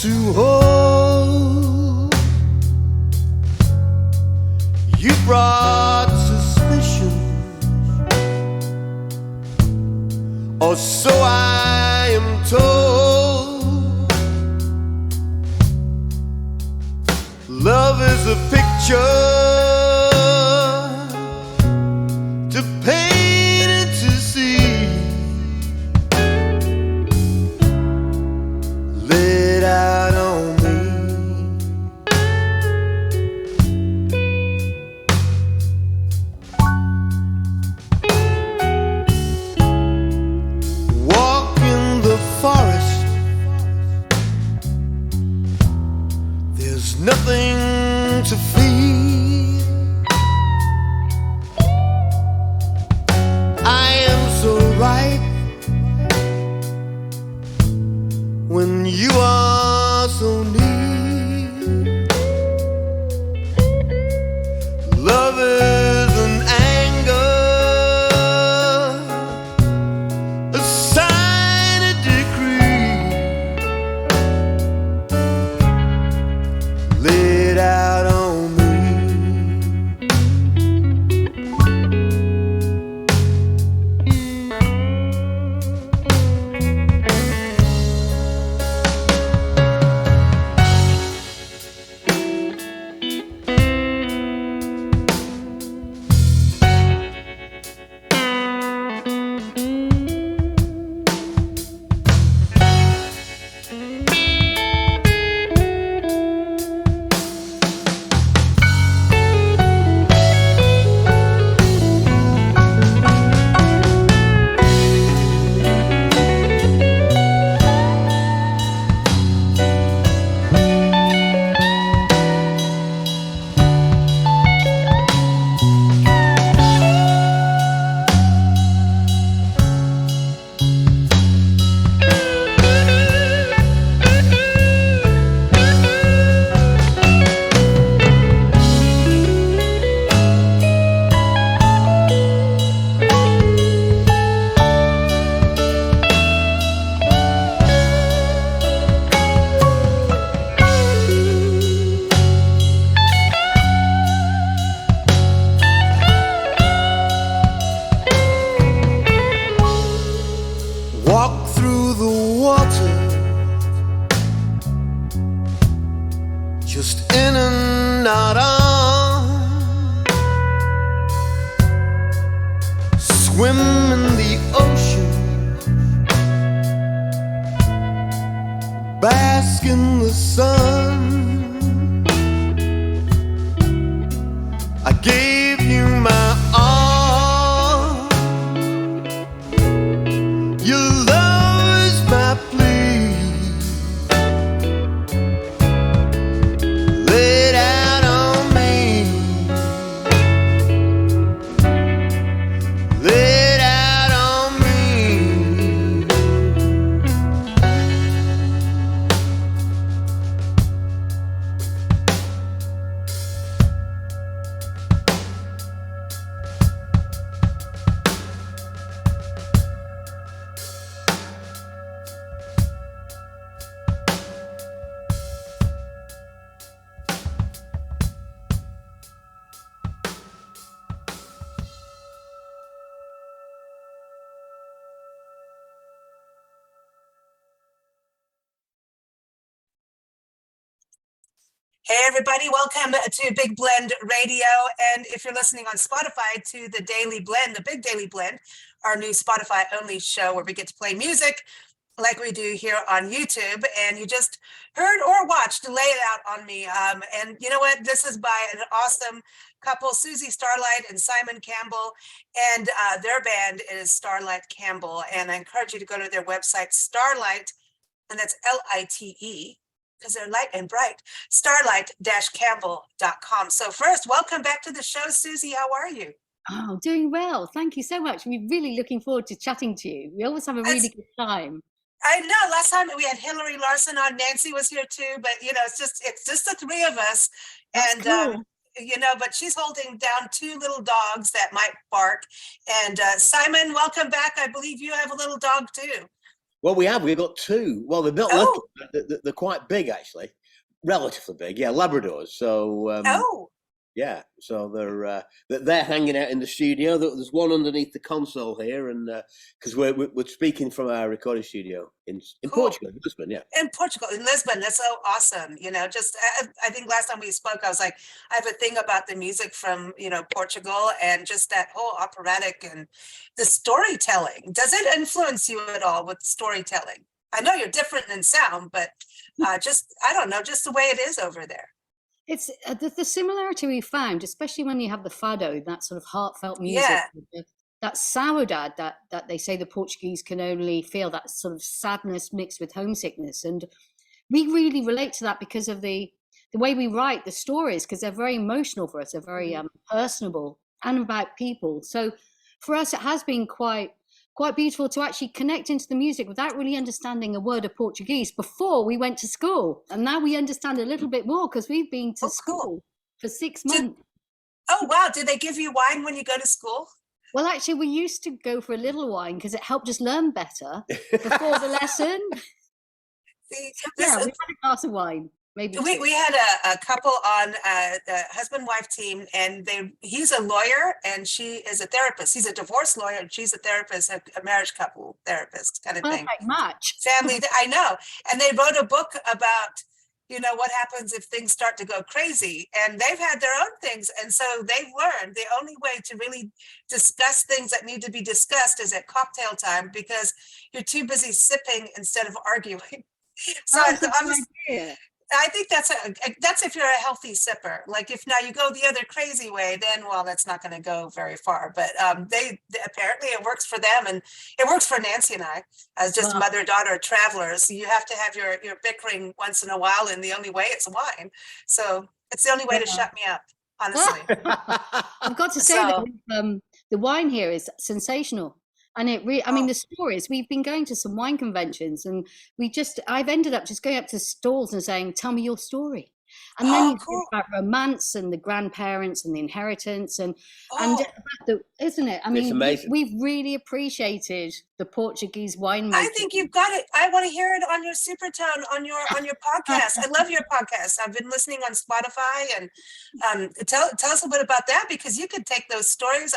to hold. You brought suspicion, or so I am told. Love is a picture to paint and to see, laid out on me. Walk in the forest, there's nothing to fear. I am so right when you are so near. Love is an anger, a sign, a decree, laid out on me. Walk through the water, just in and out on. Swim in the ocean, bask in the sun. I gave you my all. Your love is my plea, laid out on me, laid out on me. Hey everybody, welcome to Big Blend Radio, and if you're listening on Spotify, to the Daily Blend, the Big Daily Blend, our new Spotify only show where we get to play music like we do here on YouTube. And you just heard or watched Lay It Out on Me, and you know what, this is by an awesome couple, Suzy Starlite and Simon Campbell, and their band is Starlite Campbell, and I encourage you to go to their website, Starlite, and that's Lite, because they're light and bright, Starlite-Campbell.com. So first, welcome back to the show, Suzy. How are you? Oh, doing well. Thank you so much. We're really looking forward to chatting to you. We always have a really good time. I know. Last time we had Hillary Larson on. Nancy was here too, but you know, it's just the three of us. That's And cool. you know, but she's holding down two little dogs that might bark. And Simon, welcome back. I believe you have a little dog too. Well, we've got two. Well, they're not Oh, little, they're quite big actually, relatively big. Yeah, Labradors. So oh, yeah, so they're hanging out in the studio. There's one underneath the console here, and because we're speaking from our recording studio in cool. Portugal, Lisbon. Yeah, In Portugal, in Lisbon. That's so awesome. You know, just I think last time we spoke, I was like, I have a thing about the music from, you know, Portugal and just that whole operatic and the storytelling. Does it influence you at all with storytelling? I know you're different in sound, but just, I don't know, just the way it is over there. It's the similarity we found, especially when you have the fado, that sort of heartfelt music, Yeah. that saudade that they say the Portuguese can only feel, that sort of sadness mixed with homesickness. And we really relate to that because of the way we write the stories, because they're very emotional for us. They're very personable and about people. So for us, it has been quite beautiful to actually connect into the music without really understanding a word of Portuguese before we went to school. And now we understand a little bit more because we've been to school for 6 months. Oh, wow. Did they give you wine when you go to school? Well, actually, we used to go for a little wine because it helped us learn better before the lesson. See, Yeah, we had a glass of wine. Maybe we had a couple on the husband-wife team, and he's a lawyer and she is a therapist. He's a divorce lawyer and she's a therapist, a marriage couple therapist kind of thing. Perfect match. Family, I know. And they wrote a book about, you know, what happens if things start to go crazy. And they've had their own things. And so they've learned the only way to really discuss things that need to be discussed is at cocktail time, because you're too busy sipping instead of arguing. So I think that's if you're a healthy sipper. Like if now you go the other crazy way, then well, that's not going to go very far. But they apparently it works for them, and it works for Nancy and I as just mother-daughter travelers. You have to have your bickering once in a while, and the only way it's wine. So it's the only way to shut me up, honestly. I've got to say that the wine here is sensational. And it really, I mean, the stories, we've been going to some wine conventions, and I've ended up just going up to stalls and saying, tell me your story. And then you talk about romance and the grandparents and the inheritance and isn't it? I mean, we've really appreciated the Portuguese winemaking. I think you've got it. I want to hear it on your Supertone, on your podcast. I love your podcast. I've been listening on Spotify, and tell us a bit about that, because you could take those stories.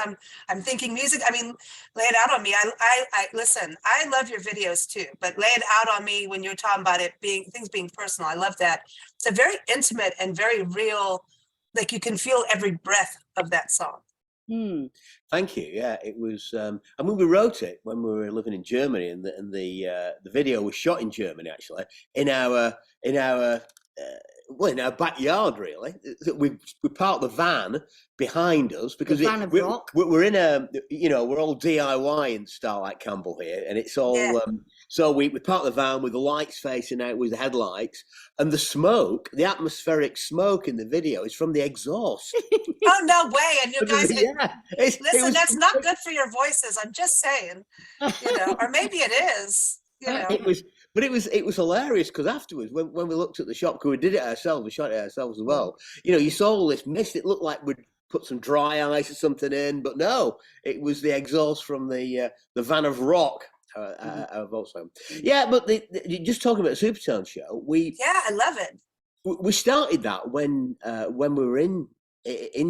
I'm thinking music. I mean, lay it out on me. I listen. I love your videos too, but lay it out on me when you're talking about things being personal. I love that. It's a very intimate and very real. Like you can feel every breath of that song. Thank you. Yeah, it was. I mean, we wrote it when we were living in Germany, and the video was shot in Germany, actually, in our backyard. Really, we parked the van behind us because we're in we're all DIY in Starlite Campbell here, and it's all. So we parked the van with the lights facing out with the headlights, and the smoke, the atmospheric smoke in the video is from the exhaust. Oh, no way. And you guys, listen, that's not good for your voices. I'm just saying, or maybe it is. It was hilarious because afterwards, when we looked at the shop, because we did it ourselves, we shot it ourselves as well. You saw all this mist. It looked like we'd put some dry ice or something in, but no, it was the exhaust from the van of rock. Our Volkswagen. Yeah, but just talking about the Supertone show, I love it. We started that when we were in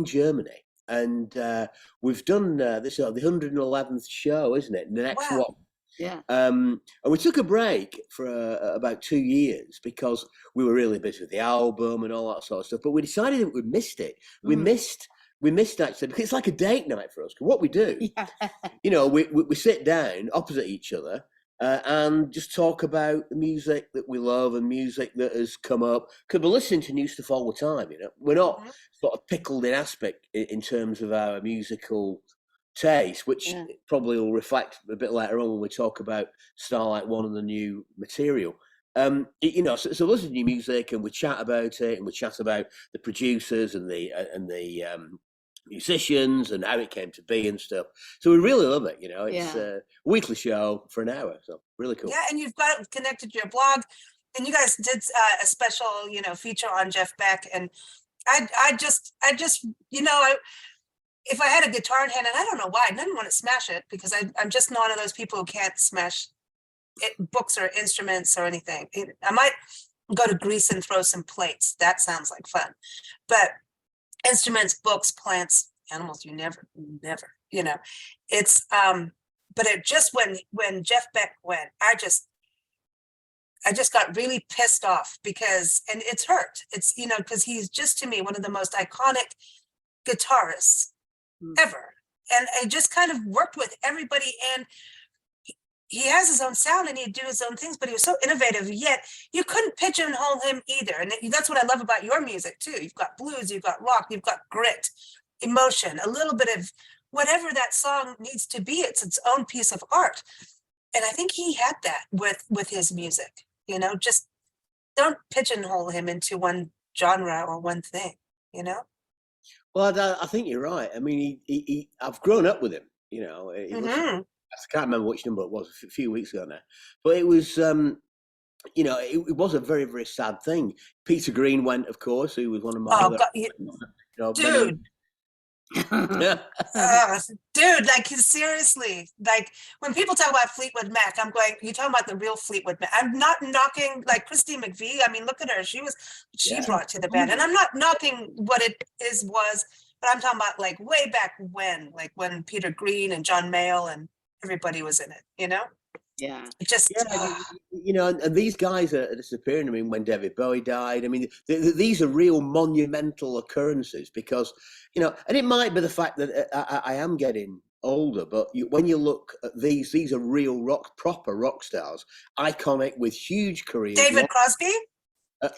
Germany, and we've done this the 111th show, isn't it? The next one. Yeah. And we took a break for about 2 years because we were really busy with the album and all that sort of stuff. But we decided that we missed it. We missed actually, because it's like a date night for us. Because what we do, we sit down opposite each other and just talk about the music that we love and music that has come up. Because we're listening to new stuff all the time. We're not sort of pickled in aspect in terms of our musical taste, which probably will reflect a bit later on when we talk about Starlite.One and the new material. So listen to new music, and we chat about it, and we chat about the producers and the musicians and how it came to be and stuff. So we really love it. It's a weekly show for an hour, so really cool. Yeah, and you've got connected to your blog, and you guys did a special, feature on Jeff Beck, and I just if I had a guitar in hand, and I don't know why, I didn't want to smash it because I'm just not one of those people who can't smash books or instruments or anything. I might go to Greece and throw some plates. That sounds like fun. But instruments, books, plants, animals, you never, you know. It's but it just when Jeff Beck went, I just got really pissed off because, and it's hurt. It's, you know, because he's just, to me, one of the most iconic guitarists ever. And I just kind of worked with everybody, and he has his own sound and he'd do his own things, but he was so innovative, yet you couldn't pigeonhole him either. And that's what I love about your music too. You've got blues, you've got rock, you've got grit, emotion, a little bit of whatever that song needs to be. It's its own piece of art. And I think he had that with his music, you know, just don't pigeonhole him into one genre or one thing, you know? Well, I think you're right. I mean, I've grown up with him, you know. I can't remember which number it was, a few weeks ago now. But it was, you know, it was a very, very sad thing. Peter Green went, of course, who was one of my other, you know, dude. Dude, like, seriously, like, when people talk about Fleetwood Mac, I'm going, you're talking about the real Fleetwood Mac. I'm not knocking, like, Christine McVie. I mean, look at her. She brought to the band. And I'm not knocking what it was, but I'm talking about, like, way back when, like, when Peter Green and John Mayall and everybody was in it, you know? Yeah. It just, you know, and these guys are disappearing. I mean, when David Bowie died, I mean, these are real monumental occurrences because, you know, and it might be the fact that I am getting older, but when you look at these are real proper rock stars, iconic with huge careers. David Crosby?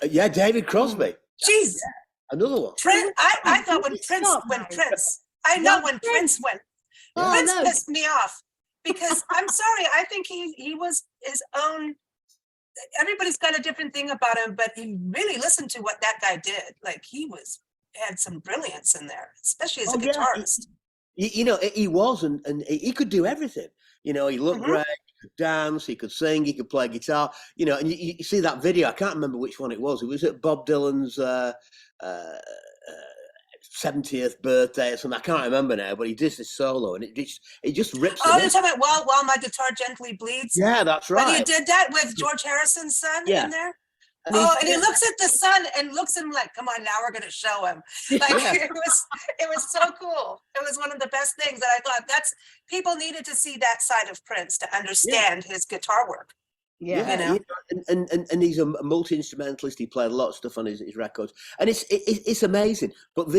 Yeah, David Crosby. Jeez. Yeah, another one. I thought when Prince went, Prince pissed me off. Because I'm sorry, I think he was his own. Everybody's got a different thing about him, but he really listened to what that guy did. Like, he had some brilliance in there, especially as a guitarist. You know, he was, and he could do everything. You know, he looked great, he could dance, he could sing, he could play guitar. You know, and you see that video. I can't remember which one it was. It was at Bob Dylan's 70th birthday or something. I can't remember now, but he does this solo and it just rips. Oh, you're talking about While My Guitar Gently Bleeds? Yeah, that's right. And he did that with George Harrison's son in there? And he looks at the son and looks at him like, come on, now we're going to show him. Like, it was so cool. It was one of the best things that I thought people needed to see that side of Prince to understand his guitar work. Yeah, you know? And he's a multi-instrumentalist. He played a lot of stuff on his records, and it's amazing. But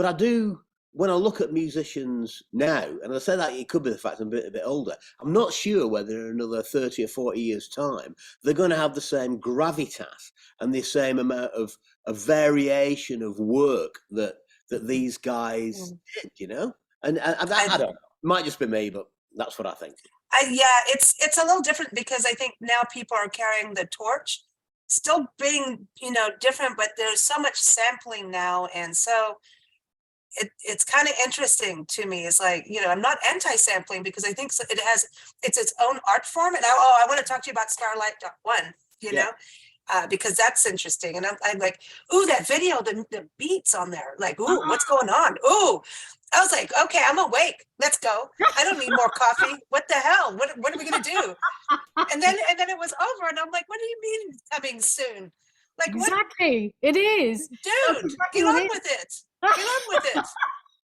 I do, when I look at musicians now, and I say that it could be the fact I'm a bit older, I'm not sure whether in another 30 or 40 years' time they're going to have the same gravitas and the same amount of variation of work that these guys did, you know. And I don't know. It might just be me, but that's what I think. It's a little different because I think now people are carrying the torch, still being, you know, different, but there's so much sampling now, and so it's kind of interesting to me. It's like, you know, I'm not anti-sampling because I think it's its own art form, and I want to talk to you about Starlite.One, you know, because that's interesting, and I'm like, ooh, that video, the beats on there, like, ooh, what's going on? Ooh. I was like, okay, I'm awake. Let's go. I don't need more coffee. What the hell? What are we gonna do? And then it was over, and I'm like, what do you mean coming soon? Like, exactly, it is, dude. Get on with it. Get on with it.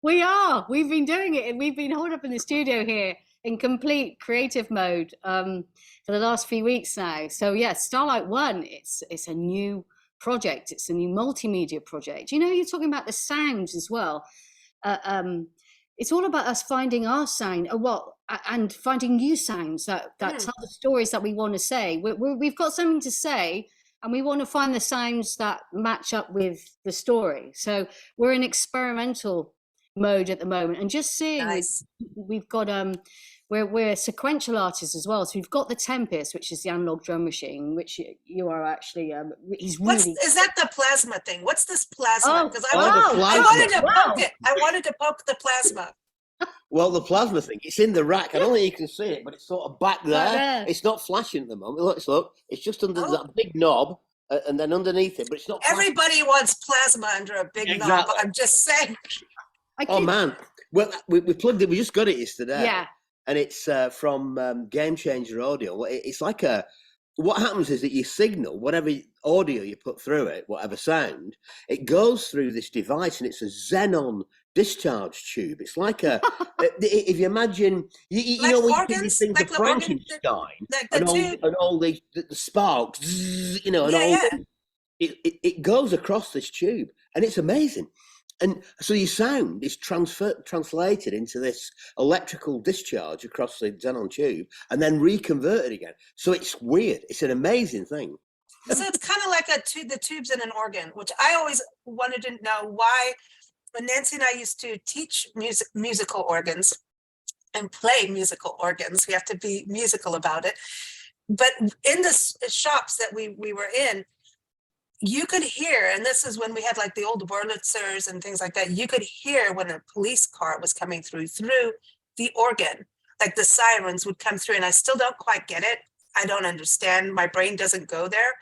We are. We've been doing it, and we've been holed up in the studio here in complete creative mode for the last few weeks now. So Starlite.One. It's a new project. It's a new multimedia project. You know, you're talking about the sounds as well. It's all about us finding our sound, and finding new sounds that tell the stories that we want to say. We've got something to say, and we want to find the sounds that match up with the story. So we're in experimental mode at the moment, and just seeing we've got we're sequential artists as well. So we've got the Tempest, which is the analog drum machine, which you are actually is that the plasma thing? What's this plasma? Because I wanted to poke it. I wanted to poke the plasma. Well, the plasma thing, it's in the rack. I don't think you can see it, but it's sort of back there. It's not flashing at the moment. Look, it's just under that big knob, and then underneath it, but it's not flashing. Everybody wants plasma under a big knob. I'm just saying. Oh man, well, we plugged it. We just got it yesterday. Yeah. and it's from Game Changer Audio. It's like what happens is that your signal, whatever audio you put through it, whatever sound, it goes through this device, and it's a xenon discharge tube. It's like if you imagine, you Like know, when organs, you see these things like of the organ, Frankenstein, the and tube. all the sparks, zzz, you know, and Yeah, all yeah. it goes across this tube, and it's amazing. And so your sound is translated into this electrical discharge across the xenon tube, and then reconverted again. So it's weird. It's an amazing thing. So it's kind of like the tubes in an organ, which I always wanted to know why. When Nancy and I used to teach musical organs and play musical organs, we have to be musical about it. But in the shops that we were in, you could hear, and this is when we had like the old Wurlitzers and things like that, you could hear when a police car was coming through the organ, like the sirens would come through, and I still don't quite get it. I don't understand. My brain doesn't go there.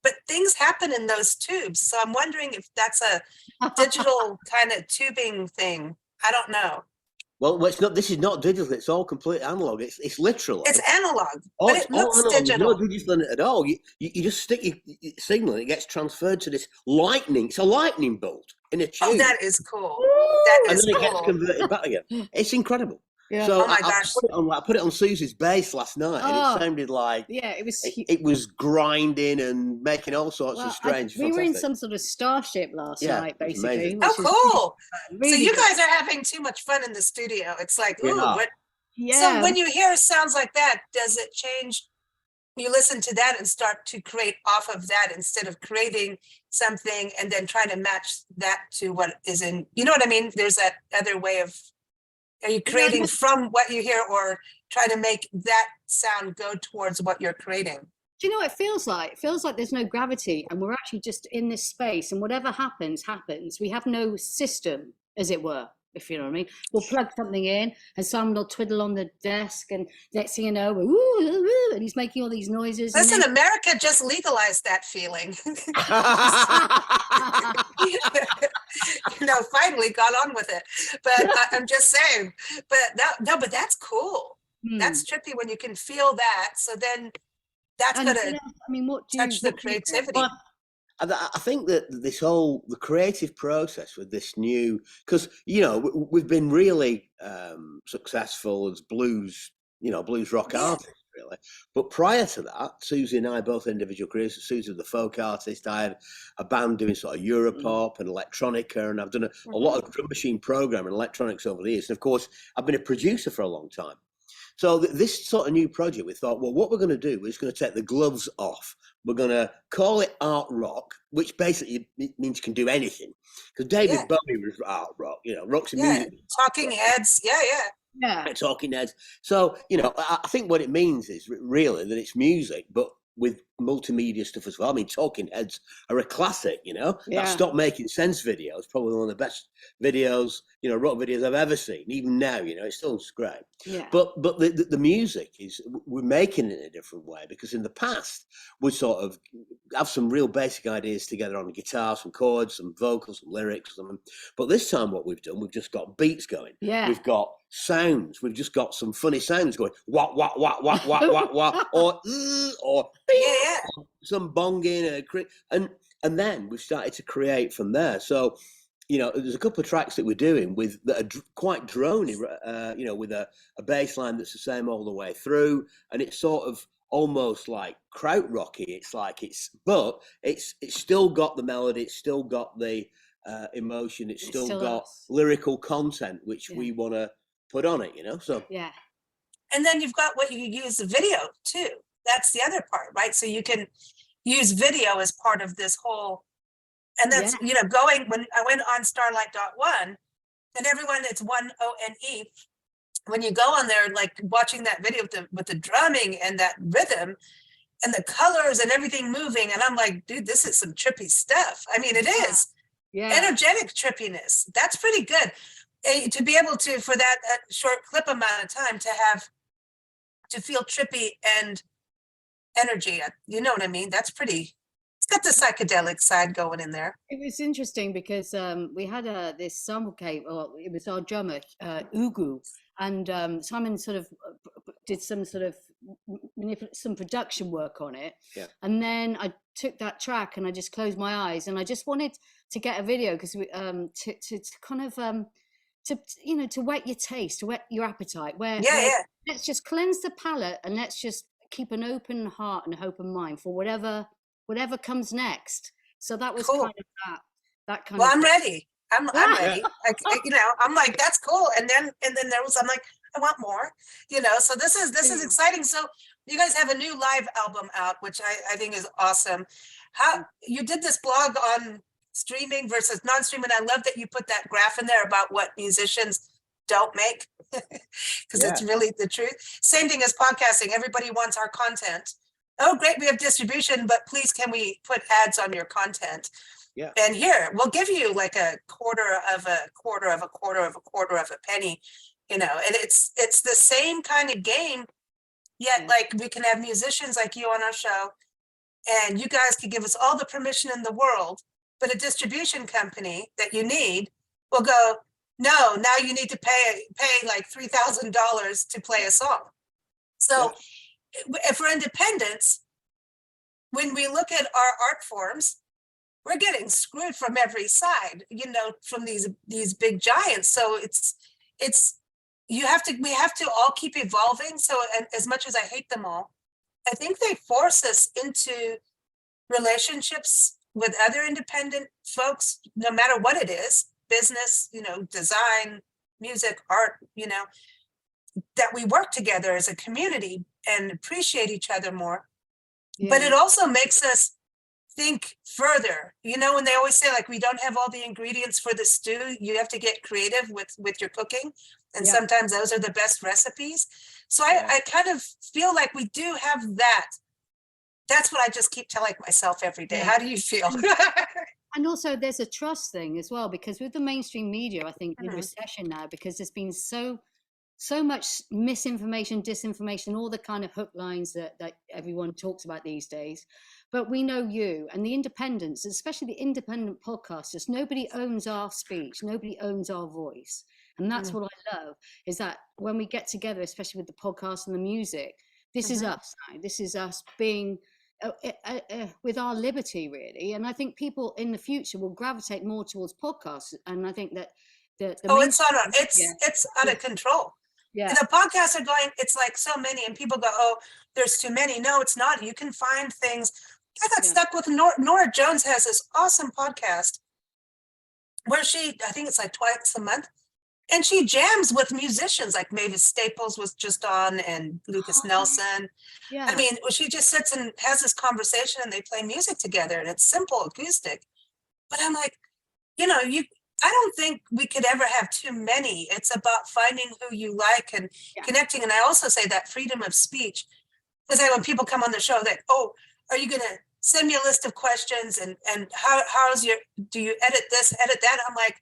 But things happen in those tubes. So I'm wondering if that's a digital kind of tubing thing. I don't know. Well, it's not. This is not digital. It's all complete analog. It's literal. It's analog, Oh, but it's it looks all analog. digital. There's no digital in it at all. You just stick your signal, and it gets transferred to this lightning. It's a lightning bolt in a tube. Oh, that is cool. That and is then it gets cool. converted back again. It's incredible. Yeah. So Oh my gosh. I put it on Suzy's bass last night, and it sounded like it was grinding and making all sorts of strange. We were in some sort of starship last night, basically. Oh, cool. Really so you good. guys are having too much fun in the studio. It's like, ooh, what? Yeah. So when you hear sounds like that, does it change? You listen to that and start to create off of that instead of creating something and then trying to match that to what is in, you know what I mean? There's that other way of, are you creating from what you hear, or try to make that sound go towards what you're creating? Do you know what it feels like? It feels like there's no gravity, and we're actually just in this space, and whatever happens, happens. We have no system, as it were, if you know what I mean. We'll plug something in, and someone will twiddle on the desk, and next thing you know, and he's making all these noises. Listen, America just legalized that feeling. Finally got on with it. But I'm just saying. But no, but that's cool. That's trippy when you can feel that. So then that's going to touch the creativity. I think that the creative process with this new, because, we've been really successful as blues rock artists, really. But prior to that, Suzy and I both individual careers. Suzy was the folk artist. I had a band doing sort of Europop and electronica, and I've done a lot of drum machine programming and electronics over the years. And of course, I've been a producer for a long time. So this sort of new project, we thought, well, what we're going to do is going to take the gloves off. We're going to call it art rock, which basically means you can do anything. Because David Bowie was art rock, rock's music. Talking Heads, yeah. Talking Heads. So, I think what it means is really that it's music, but with multimedia stuff as well. I mean, Talking Heads are a classic, that Stop Making Sense video is probably one of the best videos, rock videos I've ever seen. Even now, it's still great. Yeah. But the music is, we're making it in a different way, because in the past we sort of have some real basic ideas together on the guitar, some chords, some vocals, some lyrics, but this time what we've done, we've just got beats going. Yeah. We've got sounds. We've just got some funny sounds going. Wah wah wah wah wah wah wah, or some bonging and then we've started to create from there. So there's a couple of tracks that we're doing that are quite drony, with a bass line that's the same all the way through, and it's sort of almost like krautrocky. But it's still got the melody, it's still got the emotion, it's still got lyrical content which we want to put on it, so and then you've got what you use the video too. That's the other part, right? So you can use video as part of this whole, and that's going, when I went on Starlite.One, and everyone, it's ONE. When you go on there, like watching that video with the drumming and that rhythm and the colors and everything moving, and I'm like, dude, this is some trippy stuff. I mean, it is energetic trippiness. That's pretty good. To be able to, for that short clip amount of time, to feel trippy and energy, you know what I mean? That's pretty. It's got the psychedelic side going in there. It was interesting because we had this sample came. Well, it was our drummer Ugu, and Simon sort of did some sort of some production work on it. Yeah. And then I took that track and I just closed my eyes and I just wanted to get a video because we to kind of to to whet your taste, to whet your appetite, where let's just cleanse the palate and let's just keep an open heart and an open mind for whatever comes next. So that was kind of that kind of. Well, I'm ready. I'm ready. I'm like, that's cool. And then I'm like, I want more, so this is exciting. So you guys have a new live album out, which I think is awesome. How you did this blog on streaming versus non-streaming. I love that you put that graph in there about what musicians don't make, because it's really the truth. Same thing as podcasting. Everybody wants our content. Oh, great, we have distribution, but please, can we put ads on your content? Yeah. And here, we'll give you like a quarter of a quarter of a quarter of a quarter of a penny, and it's the same kind of game, yet like we can have musicians like you on our show, and you guys could give us all the permission in the world, but a distribution company that you need will go, no, now you need to pay like $3,000 to play a song. So if we're independents, when we look at our art forms, we're getting screwed from every side, from these big giants. So we have to all keep evolving. So as much as I hate them all, I think they force us into relationships with other independent folks, no matter what it is, business, design, music, art, that we work together as a community and appreciate each other more. Yeah. But it also makes us think further, when they always say like, we don't have all the ingredients for the stew, you have to get creative with your cooking. And sometimes those are the best recipes. So I kind of feel like we do have that. That's what I just keep telling myself every day. How do you feel? And also there's a trust thing as well, because with the mainstream media, I think in recession now, because there's been so much misinformation, disinformation, all the kind of hook lines that everyone talks about these days. But we know you and the independents, especially the independent podcasters, nobody owns our speech, nobody owns our voice. And that's what I love, is that when we get together, especially with the podcast and the music, this is us now. This is us being with our liberty, really. And I think people in the future will gravitate more towards podcasts. And I think that it's out of control. Yeah. And the podcasts are going, it's like so many, and people go, oh, there's too many. No, it's not. You can find things. I got stuck with Nora Jones has this awesome podcast where I think it's like twice a month, and she jams with musicians, like Mavis Staples was just on, and Lucas Nelson. Yeah. I mean, she just sits and has this conversation and they play music together, and it's simple acoustic. But I'm like, I don't think we could ever have too many. It's about finding who you like and connecting. And I also say that freedom of speech, because when people come on the show, that, oh, are you going to send me a list of questions? And do you edit this, edit that? I'm like,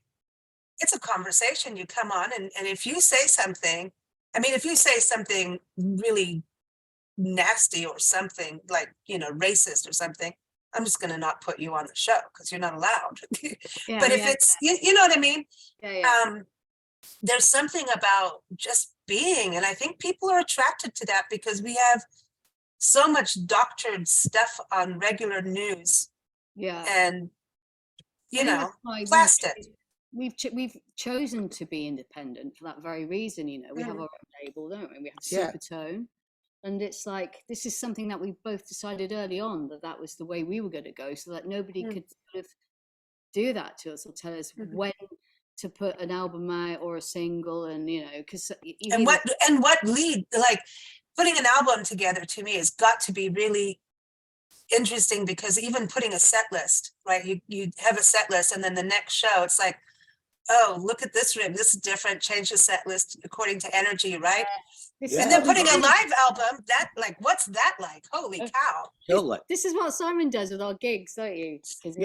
it's a conversation. You come on, and if you say something, if you say something really nasty or something like, racist or something, I'm just going to not put you on the show because you're not allowed. But if it's, you know what I mean? There's something about just being, and I think people are attracted to that because we have so much doctored stuff on regular news. Yeah. And, plastic. We've chosen to be independent for that very reason. We have our own label, don't we? We have Supertone. And it's like, this is something that we both decided early on that was the way we were going to go, so that nobody could sort of do that to us or tell us when to put an album out or a single. And, because. What lead, like putting an album together to me has got to be really interesting, because even putting a set list, right? You have a set list, and then the next show, it's like, oh, look at this rig. This is different. Change the set list according to energy, right? And then putting a live album, what's that like? Holy cow. Totally. This is what Simon does with our gigs, don't you? Because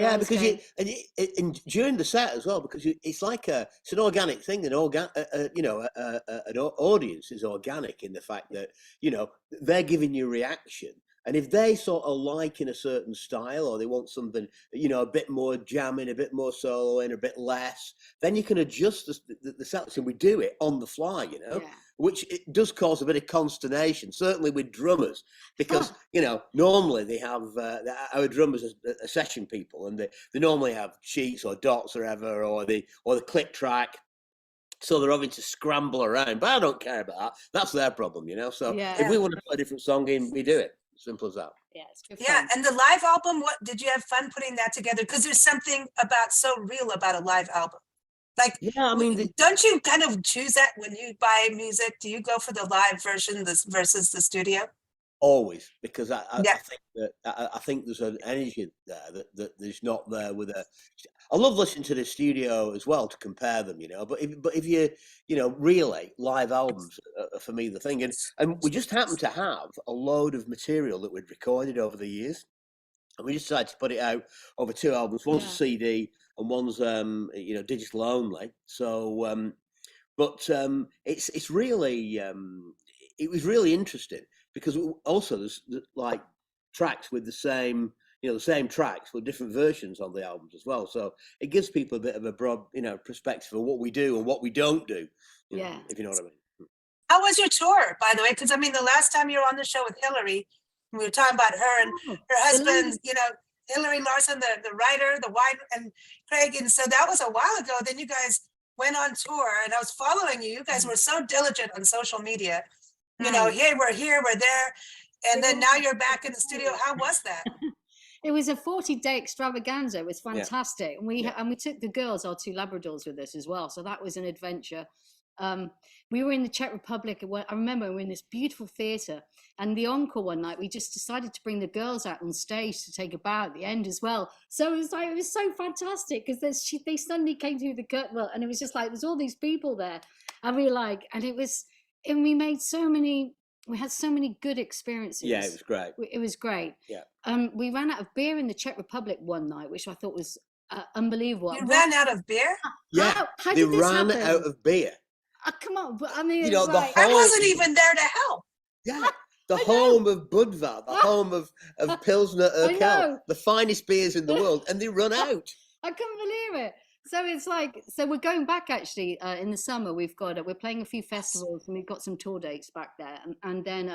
and during the set as well, because it's like it's an organic thing, an audience is organic in the fact that, they're giving you reaction. And if they sort of like in a certain style, or they want something, you know, a bit more jamming, a bit more soloing, a bit less, then you can adjust the selection. We do it on the fly, you know, Yeah. which it does cause a bit of consternation, certainly with drummers, because, you know, normally they have, our drummers are session people, and they normally have sheets or dots or whatever, or the click track. So they're having to scramble around, but I don't care about that. That's their problem, you know. So Yeah. if we want to play a different song in, we do it. Simple as that. Yeah, it's good Yeah, fun. and the live album, what did you have fun putting that together? Because there's something about so real about a live album. Like, Yeah, I mean, don't you kind of choose that when you buy music? Do you go for the live version versus the studio? always, because I Yeah. think that I think there's an energy there that there's not there with a. I love listening to the studio as well to compare them, you know. But if you know, really live albums are for me the thing, and we just happen to have a load of material that we'd recorded over the years, and we just decided to put it out over 2 albums. One's a Yeah. CD and one's you know, digital only. So but it's really it was really interesting, because also there's like tracks with the same, you know, the same tracks with different versions on the albums as well. So it gives people a bit of a broad, you know, perspective of what we do and what we don't do. You know, Yeah. if you know what I mean. How was your tour, by the way? Because I mean, the last time you were on the show with Hillary, we were talking about her and Oh, her husband, you know, Hillary Larson, the writer, the wine, and Craig. And so that was a while ago. Then you guys went on tour, and I was following you. You guys were so diligent on social media. You know, hey, we're here, we're there. And then now you're back in the studio. How was that? It was a 40-day extravaganza. It was Yeah. fantastic. And we Yeah. and we took the girls, our 2 Labradors, with us as well. So that was an adventure. We were in the Czech Republic. I remember we were in this beautiful theatre, and the encore one night, we just decided to bring the girls out on stage to take a bow at the end as well. So it was so fantastic, because they suddenly came through the curtain, and it was just like there's all these people there, and we made so many. We had so many good experiences. Yeah, it was great. It was great. Yeah. We ran out of beer in the Czech Republic one night, which I thought was unbelievable. You ran out of beer? Yeah, How they did this ran happen? out of beer. Come on, but I mean, You know, it's the like, I whole- wasn't even there to help. Yeah, the I know. home of Budvar, the home of Pilsner I Urquell, know. the finest beers in the world, and they run out. I couldn't believe it. So it's like, so we're going back actually in the summer. We're playing a few festivals, and we've got some tour dates back there, and then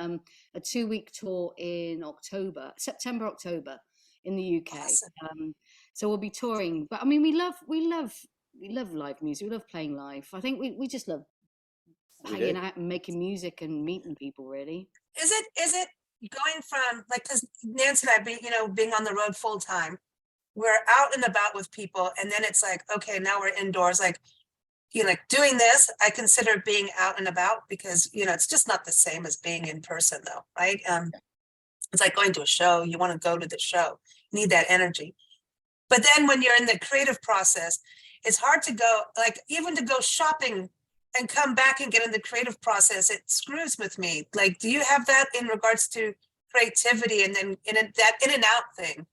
a 2-week tour in September, October in the UK. Awesome. So we'll be touring. But I mean, we love live music. We love playing live. I think we just love We hanging do. out and making music and meeting people, really. Is it going from, like, because Nancy and I, being on the road full time, we're out and about with people, and then it's like, okay, now we're indoors. Like, like doing this, I consider being out and about, because it's just not the same as being in person, though, right? It's like going to a show. You want to go to the show, you need that energy. But then when you're in the creative process, it's hard to go, like, even to go shopping and come back and get in the creative process, it screws with me. Like, do you have that in regards to creativity, and then that in and out thing?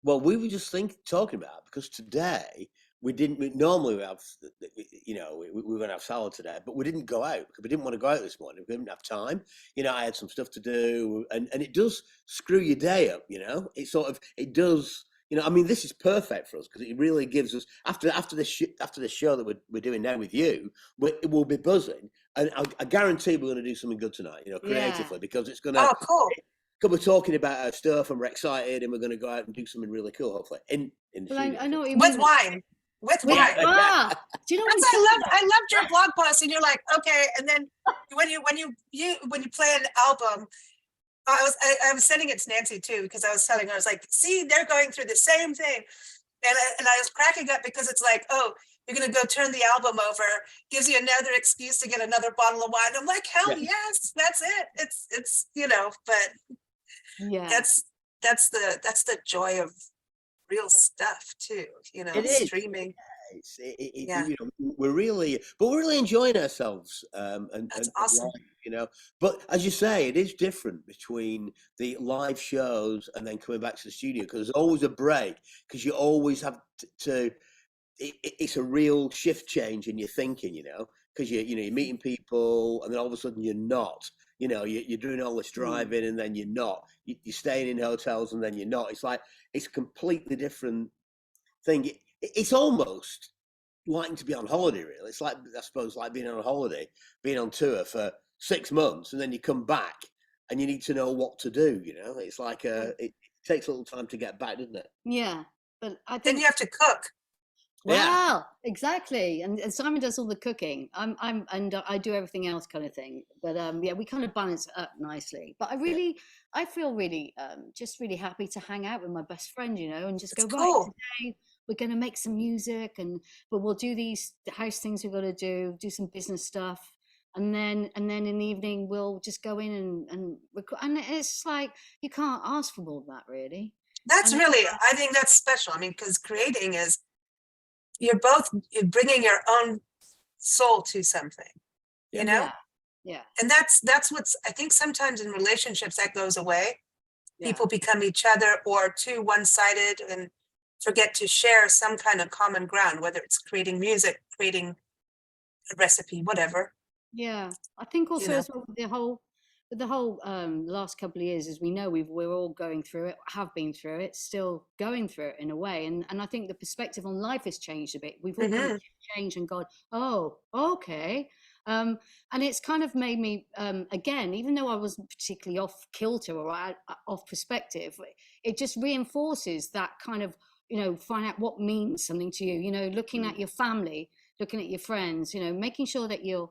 Well, we were just talking about, because today normally we have, we're going to have salad today, but we didn't go out because we didn't want to go out this morning. We didn't have time. I had some stuff to do, and it does screw your day up. It does. I mean, this is perfect for us, because it really gives us, after this show that we're doing now with you, we'll be buzzing, and I guarantee we're going to do something good tonight, creatively, because it's going to. Oh, cool. We're talking about our stuff, and we're excited, and we're going to go out and do something really cool, hopefully. In the studio. I know what you With mean. wine. With wine. Do you know what I loved your blog post, and you're like, okay, and then when you play an album, I was sending it to Nancy too, because I was telling her, I was like, see, they're going through the same thing, and I was cracking up, because it's like, oh, you're gonna go turn the album over, gives you another excuse to get another bottle of wine. I'm like, hell yes, that's it. It's but yeah, that's the joy of real stuff too. It is. Streaming. We're really enjoying ourselves, and That's awesome. live, but as you say, it is different between the live shows and then coming back to the studio, because there's always a break, because you always have to it's a real shift change in your thinking, because you're meeting people, and then all of a sudden you're not. You're doing all this driving, and then you're not. You're staying in hotels, and then you're not. It's like it's a completely different thing. It's almost like to be on holiday, really. It's like, I suppose, like being on a holiday, being on tour for 6 months, and then you come back and you need to know what to do. It's like it takes a little time to get back, doesn't it? Yeah, but I Then think you have to cook. Wow, exactly. And Simon does all the cooking. I do everything else, kind of thing. But yeah, we kind of balance it up nicely. But I feel really just really happy to hang out with my best friend, and just It's go, cool. right, today we're going to make some music, but we'll do these house things we've got to do some business stuff. And then in the evening we'll just go in and record. And it's like, you can't ask for more than that, really. That's really, I think that's special. I mean, because creating is, you're bringing your own soul to something, Yeah. And that's what's, I think sometimes in relationships that goes away. People become each other, or too one-sided, and forget to share some kind of common ground, whether it's creating music, creating a recipe, whatever. Yeah, I think also as well with the whole last couple of years, as we know, we're all going through it, have been through it, still going through it in a way, and I think the perspective on life has changed a bit. We've all kind of changed and gone, oh, okay, and it's kind of made me again, even though I wasn't particularly off kilter or off perspective, it just reinforces that kind of find out what means something to you. Looking at your family, looking at your friends, making sure that you're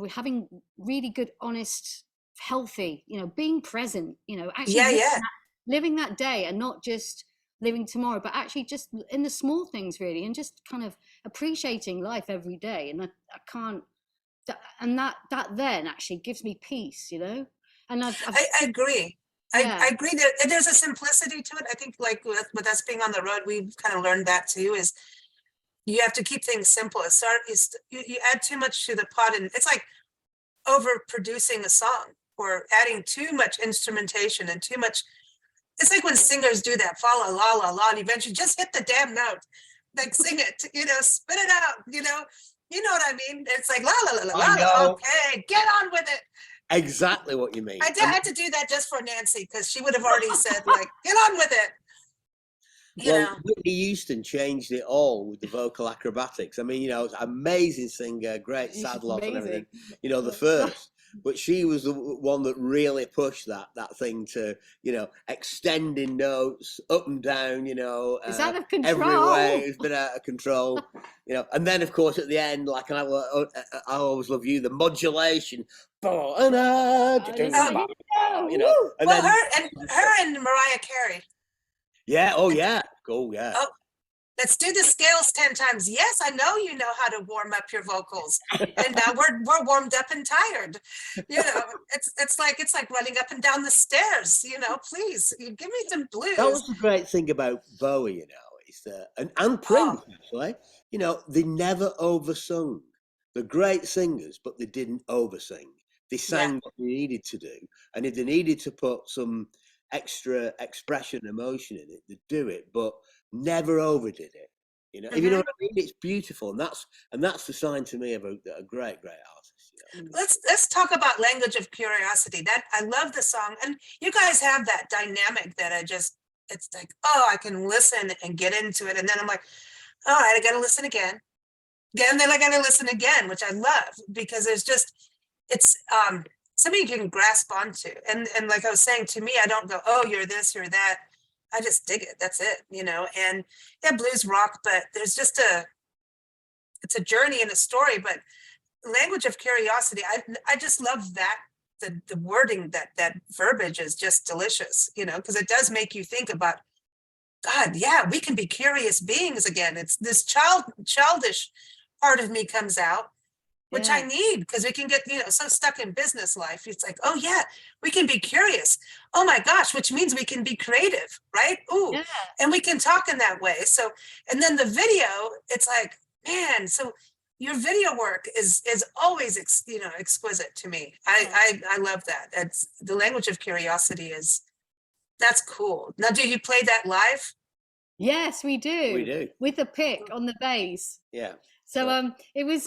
having really good, honest, healthy, being present, actually living that day, and not just living tomorrow, but actually just in the small things, really, and just kind of appreciating life every day. And I can't, and that then actually gives me peace, and I agree. I agree that there's a simplicity to it. I think, like with us being on the road, we've kind of learned that too, is you have to keep things simple. You add too much to the pot, and it's like overproducing a song, or adding too much instrumentation and too much. It's like when singers do that, fa la la la la, and eventually just hit the damn note, like sing it, spit it out, you know what I mean? It's like la la la la la. Okay, get on with it. Exactly what you mean. I had to do that just for Nancy, because she would have already said, like, get on with it. Whitney Houston changed it all with the vocal acrobatics. I mean, amazing singer, great sad loss and everything. The first, but she was the one that really pushed that thing to, extending notes up and down. It's out of control. Every way it's been out of control. And then of course at the end, like I always love you, the modulation. And then her and Mariah Carey. Yeah. Oh, yeah. Cool. Yeah. Oh, let's do the scales 10 times. Yes, I know you know how to warm up your vocals, and now we're warmed up and tired. It's like running up and down the stairs. Please give me some blues. That was the great thing about Bowie. Is that and Prince actually. They never oversung. They're great singers, but they didn't oversing. They sang what they needed to do, and if they needed to put some extra expression, emotion in it, they do it, but never overdid it. If you know what I mean, it's beautiful, and that's the sign to me of a great artist. Let's talk about Language of Curiosity. That I love the song, and you guys have that dynamic that it's like, I can listen and get into it, and then I'm like, all right, I gotta listen again, and then I gotta listen again, which I love, because it's something you can grasp onto. And like I was saying, to me, I don't go, oh, you're this, you're that. I just dig it. That's it, and blues rock, but there's just it's a journey and a story. But Language of Curiosity, I just love that. The wording, that verbiage is just delicious, because it does make you think about, God, we can be curious beings again. It's this childish part of me comes out, which I need, because we can get, so stuck in business life. It's like, oh yeah, we can be curious. Oh my gosh, which means we can be creative, right? Ooh, and we can talk in that way. So, and then the video, it's like, man, so your video work is always, exquisite to me. I love that. It's the Language of Curiosity that's cool. Now, do you play that live? Yes, we do. We do. With a pick on the bass. Yeah. So it was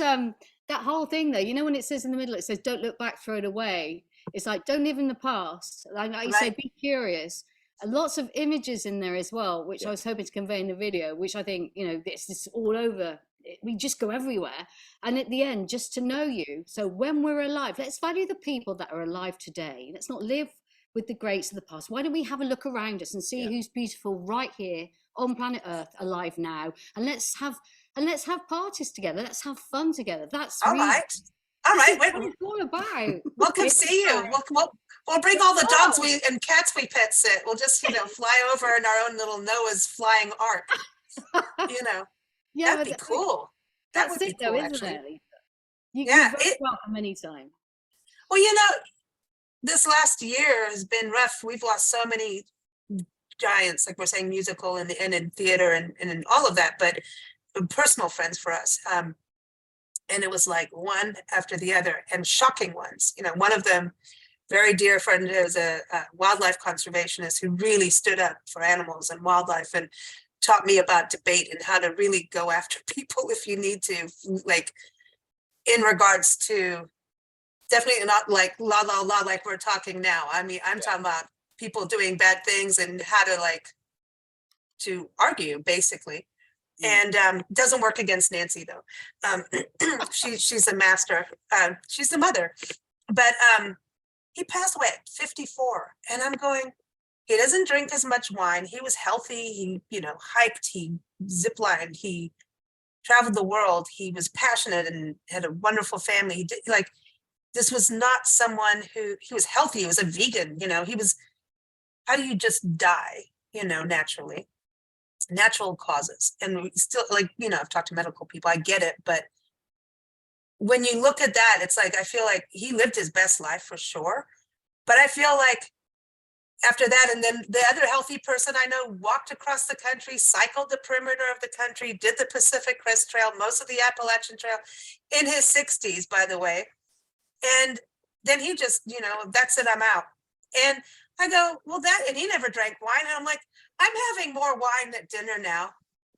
that whole thing though, you know, when it says in the middle, it says, don't look back, throw it away. It's like, don't live in the past. Like you say, be curious. And lots of images in there as well, which I was hoping to convey in the video, which I think, you know, this is all over. We just go everywhere. And at the end, just to know you. So when we're alive, let's value the people that are alive today. Let's not live with the greats of the past. Why don't we have a look around us and see who's beautiful right here on planet Earth, alive now? And let's have parties together. Let's have fun together. That's all right. All right, what it's all about. We'll come see you. We'll bring all the dogs and cats we pet sit. We'll just, you know, fly over in our own little Noah's flying ark. You know, that'd be cool. That would be cool, actually. You're very welcome anytime. Well, you know, this last year has been rough. We've lost so many giants, like we're saying, musical and in theater and in all of that, but personal friends for us. And it was like one after the other, and shocking ones. You know, one of them, very dear friend, is a wildlife conservationist who really stood up for animals and wildlife and taught me about debate and how to really go after people if you need to, like in regards to, definitely not like la la la like we're talking now. I mean, I'm talking about people doing bad things and how to to argue, basically. And doesn't work against Nancy though. She's a master. She's the mother. But he passed away at 54, and I'm going, he doesn't drink as much wine. He was healthy. He, you know, hiked. He ziplined. He traveled the world. He was passionate and had a wonderful family. He did, like, this was not someone who, he was healthy. He was a vegan. You know, he was. How do you just die? You know, naturally. Natural causes. And we still, like, you know, I've talked to medical people, I get it, but when you look at that, it's like, I feel like he lived his best life for sure, but I feel like after that, and then the other healthy person I know walked across the country, cycled the perimeter of the country, did the Pacific Crest Trail, most of the Appalachian Trail, in his 60s, by the way, and then he just, you know, that's it, I'm out. And I go, well, that, and he never drank wine. And I'm like, I'm having more wine at dinner now.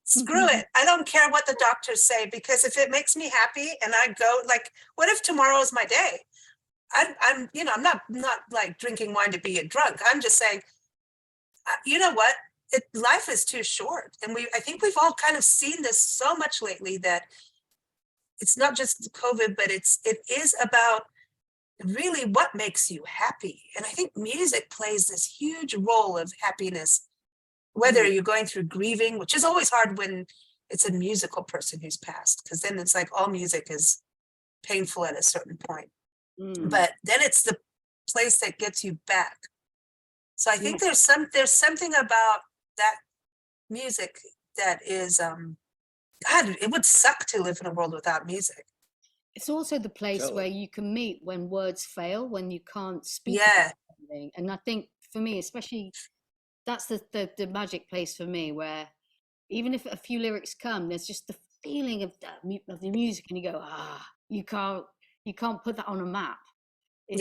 Screw it. I don't care what the doctors say, because if it makes me happy and I go, like, what if tomorrow is my day? I'm, you know, I'm not like drinking wine to be a drunk. I'm just saying, you know what? Life is too short. And I think we've all kind of seen this so much lately that it's not just COVID, but it is about really what makes you happy. And I think music plays this huge role of happiness, whether you're going through grieving, which is always hard when it's a musical person who's passed, because then it's like all music is painful at a certain point. But then it's the place that gets you back. So I think there's something about that music that is, God, it would suck to live in a world without music. It's also the place where you can meet when words fail, when you can't speak about something. And I think for me, especially, that's the magic place for me, where even if a few lyrics come, there's just the feeling of the music, and you go, you can't put that on a map. And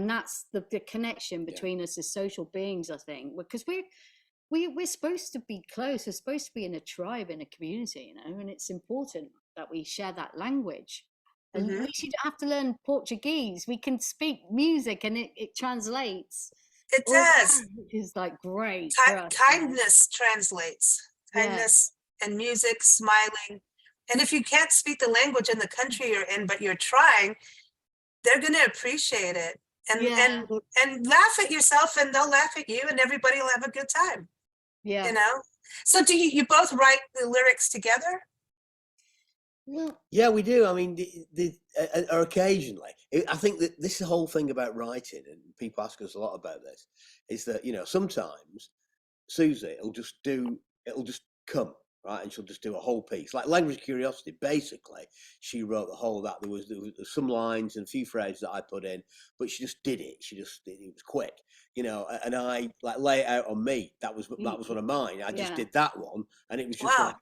that's the connection between us as social beings, I think, because we're supposed to be close. We're supposed to be in a tribe, in a community, you know, and it's important that we share that language. And at least you don't have to learn Portuguese. We can speak music and it translates. It does. Which is like great. Kindness translates. Kindness and music, smiling. And if you can't speak the language in the country you're in, but you're trying, they're going to appreciate it. And laugh at yourself, and they'll laugh at you, and everybody will have a good time. Yeah. You know? So do you both write the lyrics together? Yeah, we do. I mean, or occasionally. I think that this whole thing about writing, and people ask us a lot about this, is that, you know, sometimes Suzy will just come, right, and she'll just do a whole piece, like Language of Curiosity. Basically, she wrote the whole of that. There was some lines and a few phrases that I put in, but she just did it. It was quick, you know. And I like lay it out on me. That was one of mine. I just did that one, and it was just like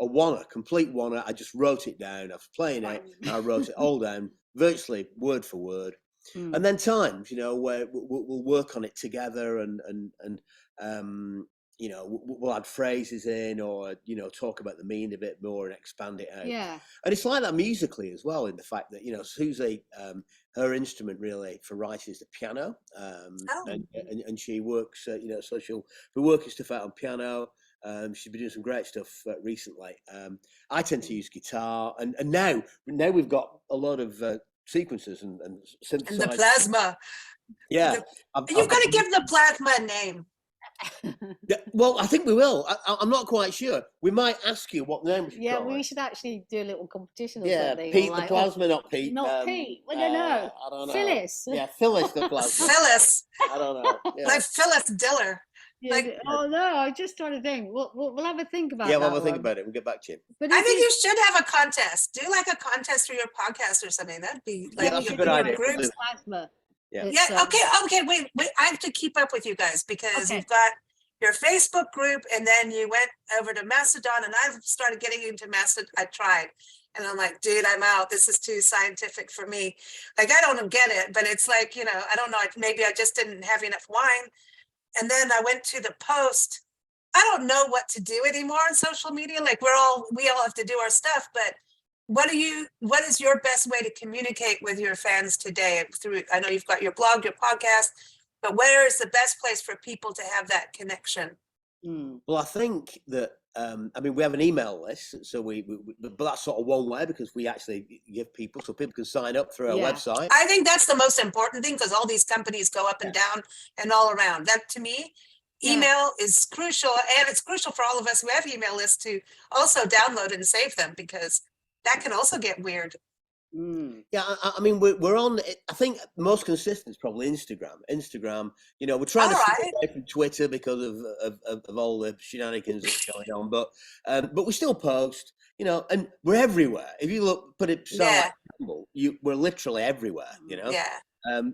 a complete one. I just wrote it down. I was playing it, and I wrote it all down, virtually word for word. And then times, you know, where we'll work on it together, and we'll add phrases in, or talk about the meaning a bit more and expand it out. Yeah. And it's like that musically as well, in the fact that Suzy, her instrument really for writing is the piano, and she works, so she'll be working stuff out on piano. She's been doing some great stuff recently. I tend to use guitar, and now we've got a lot of sequencers and synthesizers. And the plasma. Yeah, You've got to give the plasma a name. Yeah, well, I think we will. I'm not quite sure. We might ask you what name we should call we it. should actually do a little competition or Yeah, something. Pete or the like, Plasma, not Pete. Not Pete. I don't know. I don't know. Phyllis. Yeah, Phyllis the Plasma. Phyllis. I don't know. Yeah. Like Phyllis Diller. Yeah, Like, oh no, I'm just trying to think. We'll have a think about Yeah, that. we'll have a think one. about it. We'll get back to you. But I if think you should have a contest. Do like a contest for your podcast or something. That'd be like, that's you a could good do idea. groups. Plasma. Yeah. It's, Yeah. Okay. Wait. I have to keep up with you guys because Okay. you've got your Facebook group, and then you went over to Mastodon, and I've started getting into Mastodon. I tried, and I'm like, dude, I'm out. This is too scientific for me. Like, I don't get it, but it's like, I don't know. Maybe I just didn't have enough wine. And then I went to the Post. I don't know what to do anymore on social media. Like, we all have to do our stuff, but what is your best way to communicate with your fans today? I know you've got your blog, your podcast, but where is the best place for people to have that connection? Well, I think that we have an email list, so but that's sort of one way, because we actually give people, so people can sign up through our website. I think that's the most important thing, because all these companies go up and down and all around. That, to me, email is crucial, and it's crucial for all of us who have email lists to also download and save them, because that can also get weird. Yeah, we're on. I think most consistent is probably Instagram. We're trying to stay away from Twitter because of all the shenanigans that's going on, but we still post. And we're everywhere. If you put it Starlite Campbell, we're literally everywhere. Yeah.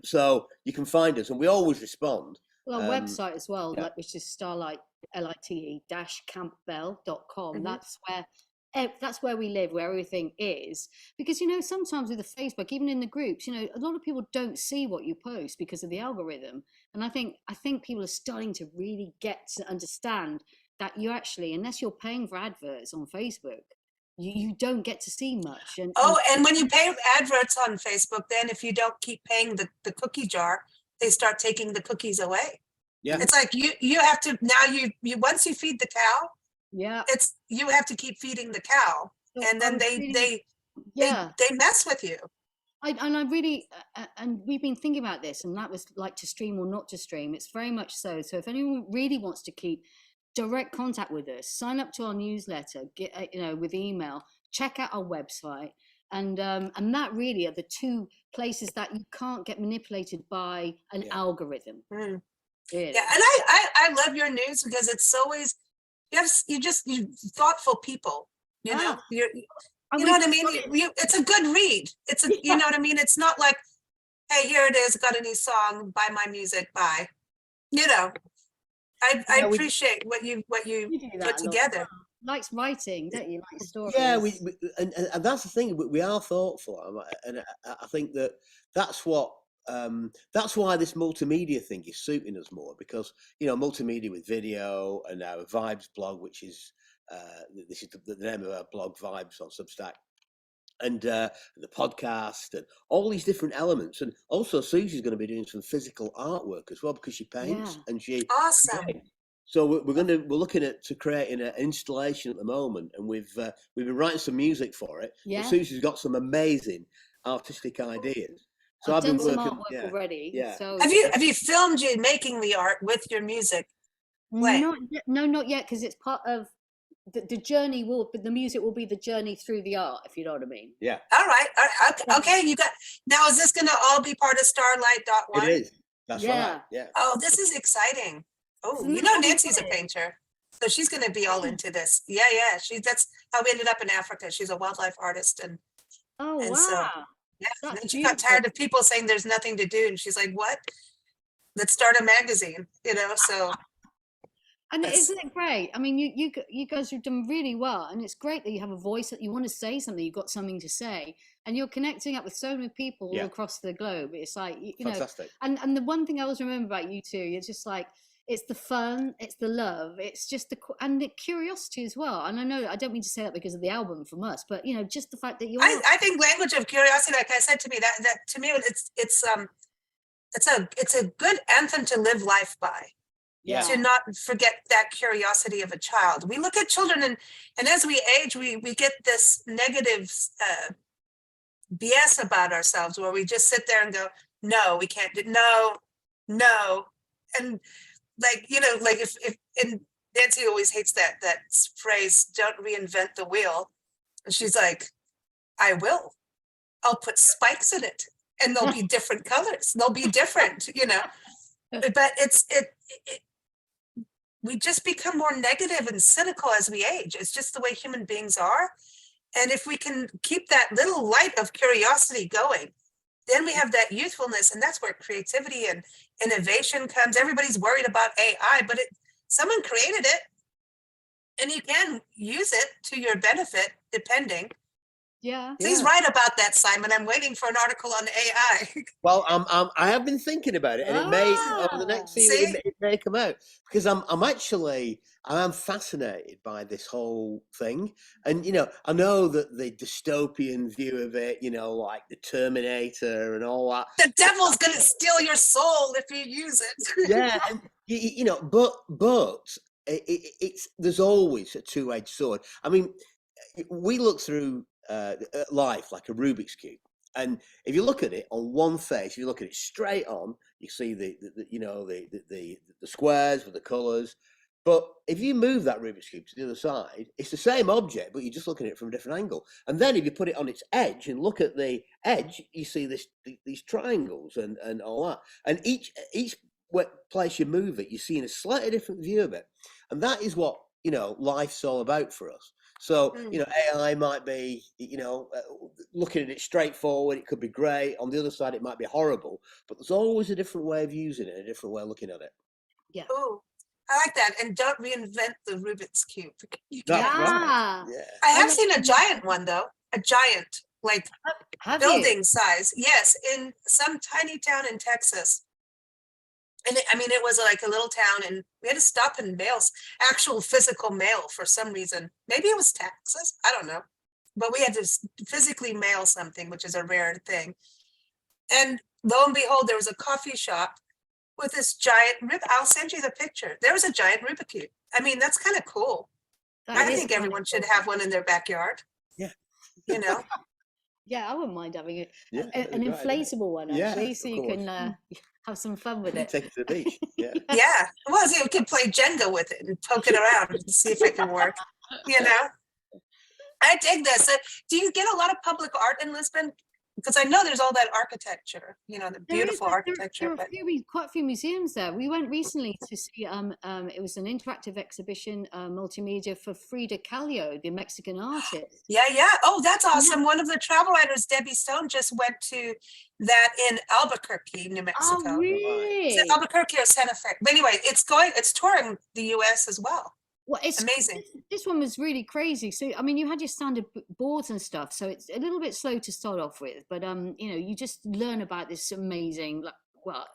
So you can find us, and we always respond. Well, our website as well, which is Starlite, Lite-Campbell.com. That's where we live, where everything is. Because, sometimes with the Facebook, even in the groups, a lot of people don't see what you post because of the algorithm. And I think people are starting to really get to understand that you actually, unless you're paying for adverts on Facebook, you don't get to see much. And when you pay adverts on Facebook, then if you don't keep paying the cookie jar, they start taking the cookies away. Yeah. It's like you have to, now you once you feed the cow, you have to keep feeding the cow, and then they mess with you. And we've been thinking about this, and that was like to stream or not to stream. It's very much so. So if anyone really wants to keep direct contact with us, sign up to our newsletter, get with email, check out our website, and that really are the two places that you can't get manipulated by an algorithm. Really. Yeah, and I love your news, because it's always you thoughtful people. You know what I mean. It's a good read. It's a you know what I mean. It's not like, hey, here it is, got a new song, buy my music, bye. I appreciate what you put together. Likes writing, don't you? Like stories. Yeah, and that's the thing. We are thoughtful, and I think that's what. That's why this multimedia thing is suiting us more, because multimedia with video, and our Vibes blog, which is this is the name of our blog, Vibes, on Substack, and the podcast, and all these different elements. And also Suzy's going to be doing some physical artwork as well, because she paints and she awesome. So we're looking at creating an installation at the moment, and we've been writing some music for it. Yeah. Suzy's got some amazing artistic ideas. So I've done been working, some artwork already. Yeah. So have you filmed you making the art with your music? Not yet, because it's part of the journey. But the music will be the journey through the art, if you know what I mean. Yeah. All right. Okay. You got now. Is this going to all be part of Starlite.One? It is. That's right. Yeah. Oh, this is exciting. Oh, Nancy's a painter, so she's going to be all into this. Yeah. That's how we ended up in Africa. She's a wildlife artist, and wow. So, and then she got tired of people saying there's nothing to do, and she's like, "What? Let's start a magazine." So. And isn't it great? I mean, you guys have done really well, and it's great that you have a voice, that you want to say something, you've got something to say, and you're connecting up with so many people all across the globe. It's like, Fantastic. And the one thing I always remember about you two, you're just like, it's the fun, it's the love, it's just and the curiosity as well. And I know I don't mean to say that because of the album from us, but just the fact that you're. I think language of curiosity, like I said, to me, that to me, it's a good anthem to live life by. Yeah. To not forget that curiosity of a child. We look at children, and as we age, we get this negative BS about ourselves, where we just sit there and go, no, we can't do, no. And like, like if and Nancy always hates that phrase, don't reinvent the wheel. And she's like, I will. I'll put spikes in it, and they'll be different colors. They'll be different, But we just become more negative and cynical as we age. It's just the way human beings are. And if we can keep that little light of curiosity going, then we have that youthfulness, and that's where creativity and innovation comes. Everybody's worried about AI, but someone created it, and you can use it to your benefit, depending. Yeah. He's right about that, Simon. I'm waiting for an article on AI. Well, I have been thinking about it, and it may over the next few it may come out, because I am fascinated by this whole thing, and I know that the dystopian view of it, like the Terminator and all that. The devil's gonna steal your soul if you use it. Yeah, and but it's there's always a two-edged sword. I mean, we look through life like a Rubik's cube, and if you look at it on one face, if you look at it straight on, you see the squares with the colors. But if you move that Rubik's cube to the other side, it's the same object, but you're just looking at it from a different angle. And then if you put it on its edge and look at the edge, you see these triangles and all that. And each place you move it, you see in a slightly different view of it. And that is what life's all about for us. So, AI might be, looking at it straightforward. It could be great. On the other side, it might be horrible. But there's always a different way of using it, a different way of looking at it. Yeah. Oh, I like that. And don't reinvent the Rubik's Cube. Right. Yeah. I have seen a giant one, though. A giant, like building size. Yes, in some tiny town in Texas. And it was like a little town, and we had to stop and mail actual physical mail for some reason. Maybe it was Texas. I don't know. But we had to physically mail something, which is a rare thing. And lo and behold, there was a coffee shop with this giant I'll send you the picture. There was a giant Rubik's Cube. I mean, that's kind of cool. I think everyone should have one in their backyard. Yeah. Yeah, I wouldn't mind having an right, inflatable one, actually, yeah, so you can have some fun with it. Take it to the beach. Yeah. Yeah. Well, we could play Jenga with it and poke it around and see if it can work. I dig this. Do you get a lot of public art in Lisbon? Because I know there's all that architecture, the beautiful architecture. There are quite a few museums there. We went recently to see, it was an interactive exhibition, multimedia, for Frida Kahlo, the Mexican artist. Yeah. Oh, that's awesome. One of the travel writers, Debbie Stone, just went to that in Albuquerque, New Mexico. Oh, really? Is it Albuquerque or Santa Fe? But anyway, it's touring the US as well. Well, it's amazing. This one was really crazy. So, I mean, you had your standard boards and stuff, so it's a little bit slow to start off with. But you just learn about this amazing.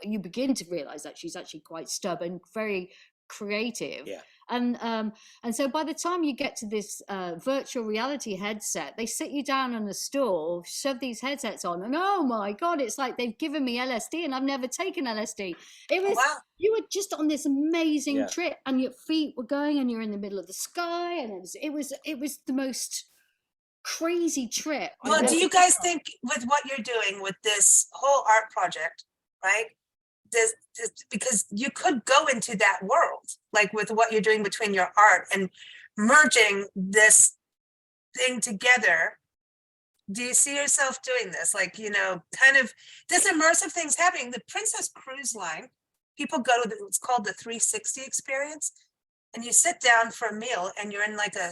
You begin to realize that she's actually quite stubborn, very creative. Yeah. And so by the time you get to this virtual reality headset, they sit you down on a stool, shove these headsets on, and oh my God, it's like they've given me LSD, and I've never taken LSD. It was you were just on this amazing trip, and your feet were going, and you're in the middle of the sky, and it was the most crazy trip. Well, do you guys think with what you're doing with this whole art project, right? This, because you could go into that world, like with what you're doing between your art and merging this thing together. Do you see yourself doing this? Like, kind of this immersive thing's happening. The Princess Cruise Line, people go to it's called the 360 experience, and you sit down for a meal and you're in like a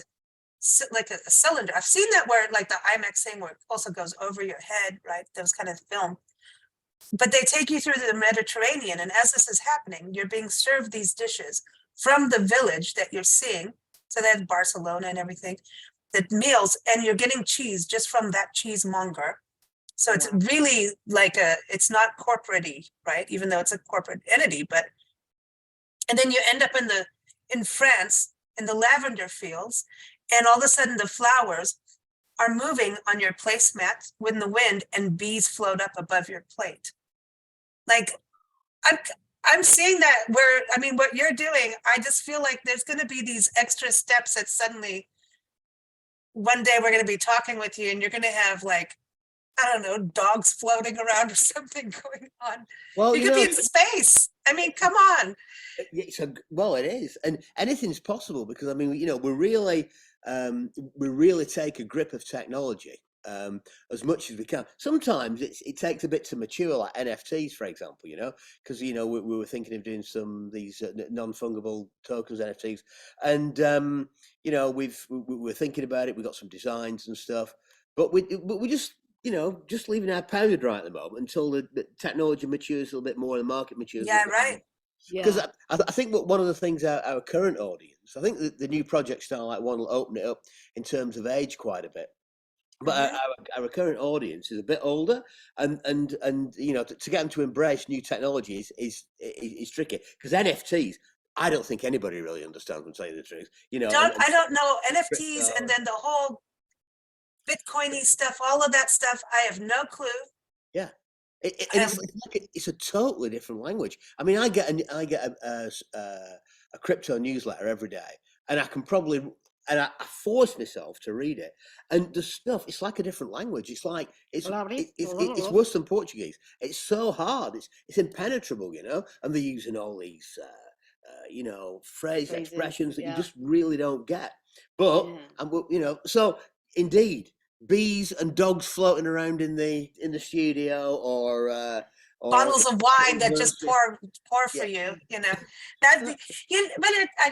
cylinder. I've seen that where like the IMAX thing where it also goes over your head, right? Those kind of film. But they take you through the Mediterranean, and as this is happening, you're being served these dishes from the village that you're seeing. So they have Barcelona and everything, the meals, and you're getting cheese just from that cheesemonger. So it's really like it's not corporate-y, right? Even though it's a corporate entity, but And then you end up in France in the lavender fields, and all of a sudden the flowers are moving on your placemat with the wind, and bees float up above your plate. Like, I'm seeing that where, I mean, what you're doing, I just feel like there's going to be these extra steps that suddenly one day we're going to be talking with you and you're going to have, like, I don't know, dogs floating around or something going on. Well, you could be in space. I mean, come on. Well, it is, and anything's possible because I mean, we really take a grip of technology as much as we can. Sometimes it takes a bit to mature, like NFTs, for example. Because we were thinking of doing some of these non-fungible tokens NFTs, and we're thinking about it. We've got some designs and stuff, but we just just leaving our powder dry at the moment until the technology matures a little bit more and the market matures. Yeah, right. Because I think one of the things our current audience, I think the new project Starlite.One will open it up in terms of age quite a bit. But our current audience is a bit older, and to get them to embrace new technology is tricky because NFTs. I don't think anybody really understands them, to tell you the truth. I don't know NFTs and then the whole Bitcoiny stuff, all of that stuff. I have no clue. Yeah. It's a totally different language. I mean, I get a crypto newsletter every day, and I force myself to read it. And the stuff, it's like a different language. It's like it's worse than Portuguese. It's so hard. It's impenetrable, And they're using all these phrases, expressions that you just really don't get. But so indeed. Bees and dogs floating around in the studio, or bottles of wine that just pour for you. But I